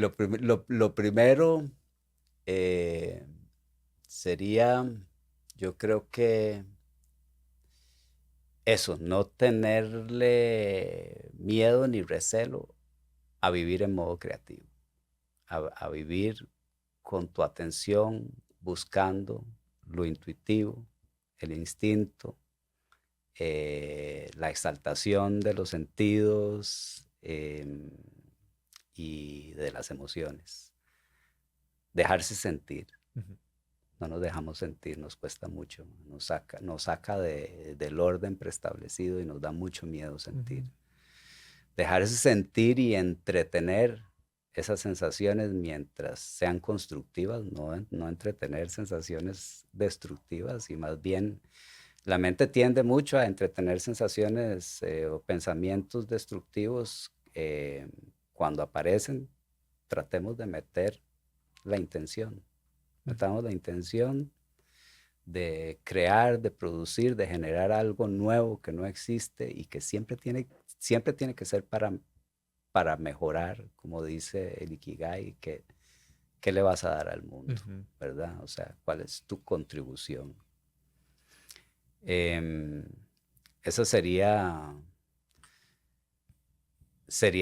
lo primero eh, sería, yo creo que eso, no tenerle miedo ni recelo a vivir en modo creativo, a vivir con tu atención buscando lo intuitivo, el instinto, la exaltación de los sentidos y de las emociones. Dejarse sentir. Ujú, No nos dejamos sentir, nos cuesta mucho, nos saca del orden preestablecido y nos da mucho miedo ujú, sentir. Dejarse sentir y entretener esas sensaciones mientras sean constructivas, no entretener sensaciones destructivas y más bien la mente tiende mucho a entretener sensaciones o pensamientos destructivos. Cuando aparecen, tratemos de meter la intención. ujú, Metamos la intención de crear, de producir, de generar algo nuevo que no existe y que siempre tiene que ser para mejorar, como dice el Ikigai, ¿qué le vas a dar al mundo? ujú. ¿Verdad? O sea, ¿cuál es tu contribución? Em, esa sería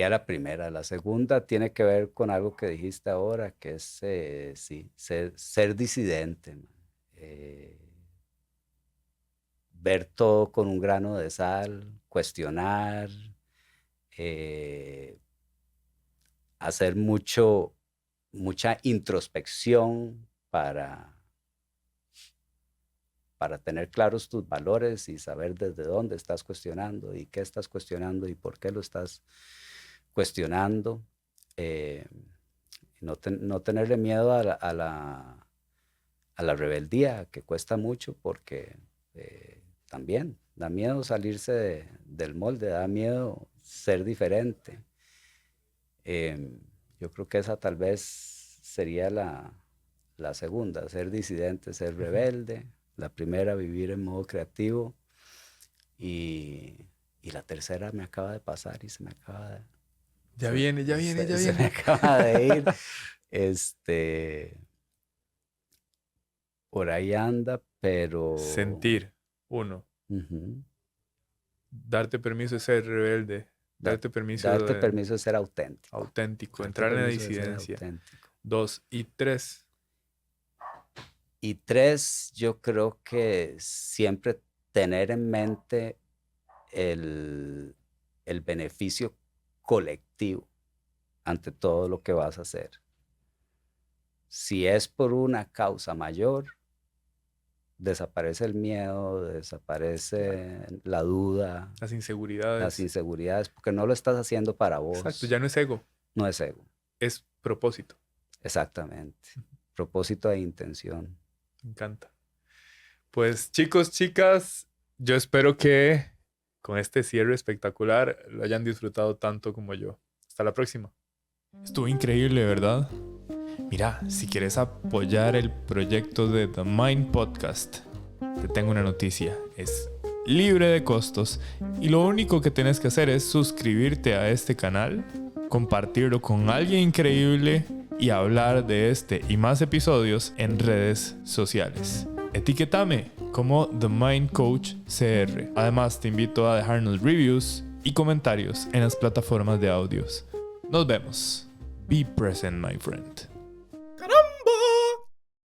la primera. La segunda tiene que ver con algo que dijiste ahora, que es, sí, ser disidente, man. Eh, ver todo con un grano de sal, cuestionar, eh, hacer mucha introspección para tener claros tus valores y saber desde dónde estás cuestionando y qué estás cuestionando y por qué lo estás cuestionando. Eh, no tenerle miedo a la rebeldía, que cuesta mucho porque también da miedo salirse del molde, da miedo ser diferente. Eh, yo creo que esa tal vez sería la segunda, ser disidente, ser Ujú. rebelde. La primera, vivir en modo creativo. Y, y la tercera me acaba de pasar y se me acaba de, Ya viene, ya viene, ya se me viene. acaba de ir. Este, por ahí anda, pero Sentir, uno, ujú, darte permiso de ser rebelde, da- darte permiso darte de permiso de ser auténtico. auténtico, Darte entrar en la permiso de ser disidencia. auténtico. 2 y 3. Y tres, yo creo que siempre tener en mente el, el beneficio colectivo ante todo lo que vas a hacer. Si es por una causa mayor, desaparece el miedo, Claro. desaparece la duda, Las las inseguridades. inseguridades, porque no lo estás haciendo para Exacto, vos, ya no es ego, no es ego. es propósito. Exactamente. propósito e intención. Me encanta. Pues chicos, chicas, yo espero que con este cierre espectacular lo hayan disfrutado tanto como yo. Hasta la próxima. Estuvo increíble, ¿verdad? Mira, si quieres apoyar el proyecto de The Mind Podcast, te tengo una noticia. Es libre de costos y lo único que tienes que hacer es suscribirte a este canal, compartirlo con alguien increíble y hablar de este y más episodios en redes sociales. Etiquétame como The Mind Coach CR. Además, te invito a dejarnos reviews y comentarios en las plataformas de audios. Nos vemos. Be present, my friend.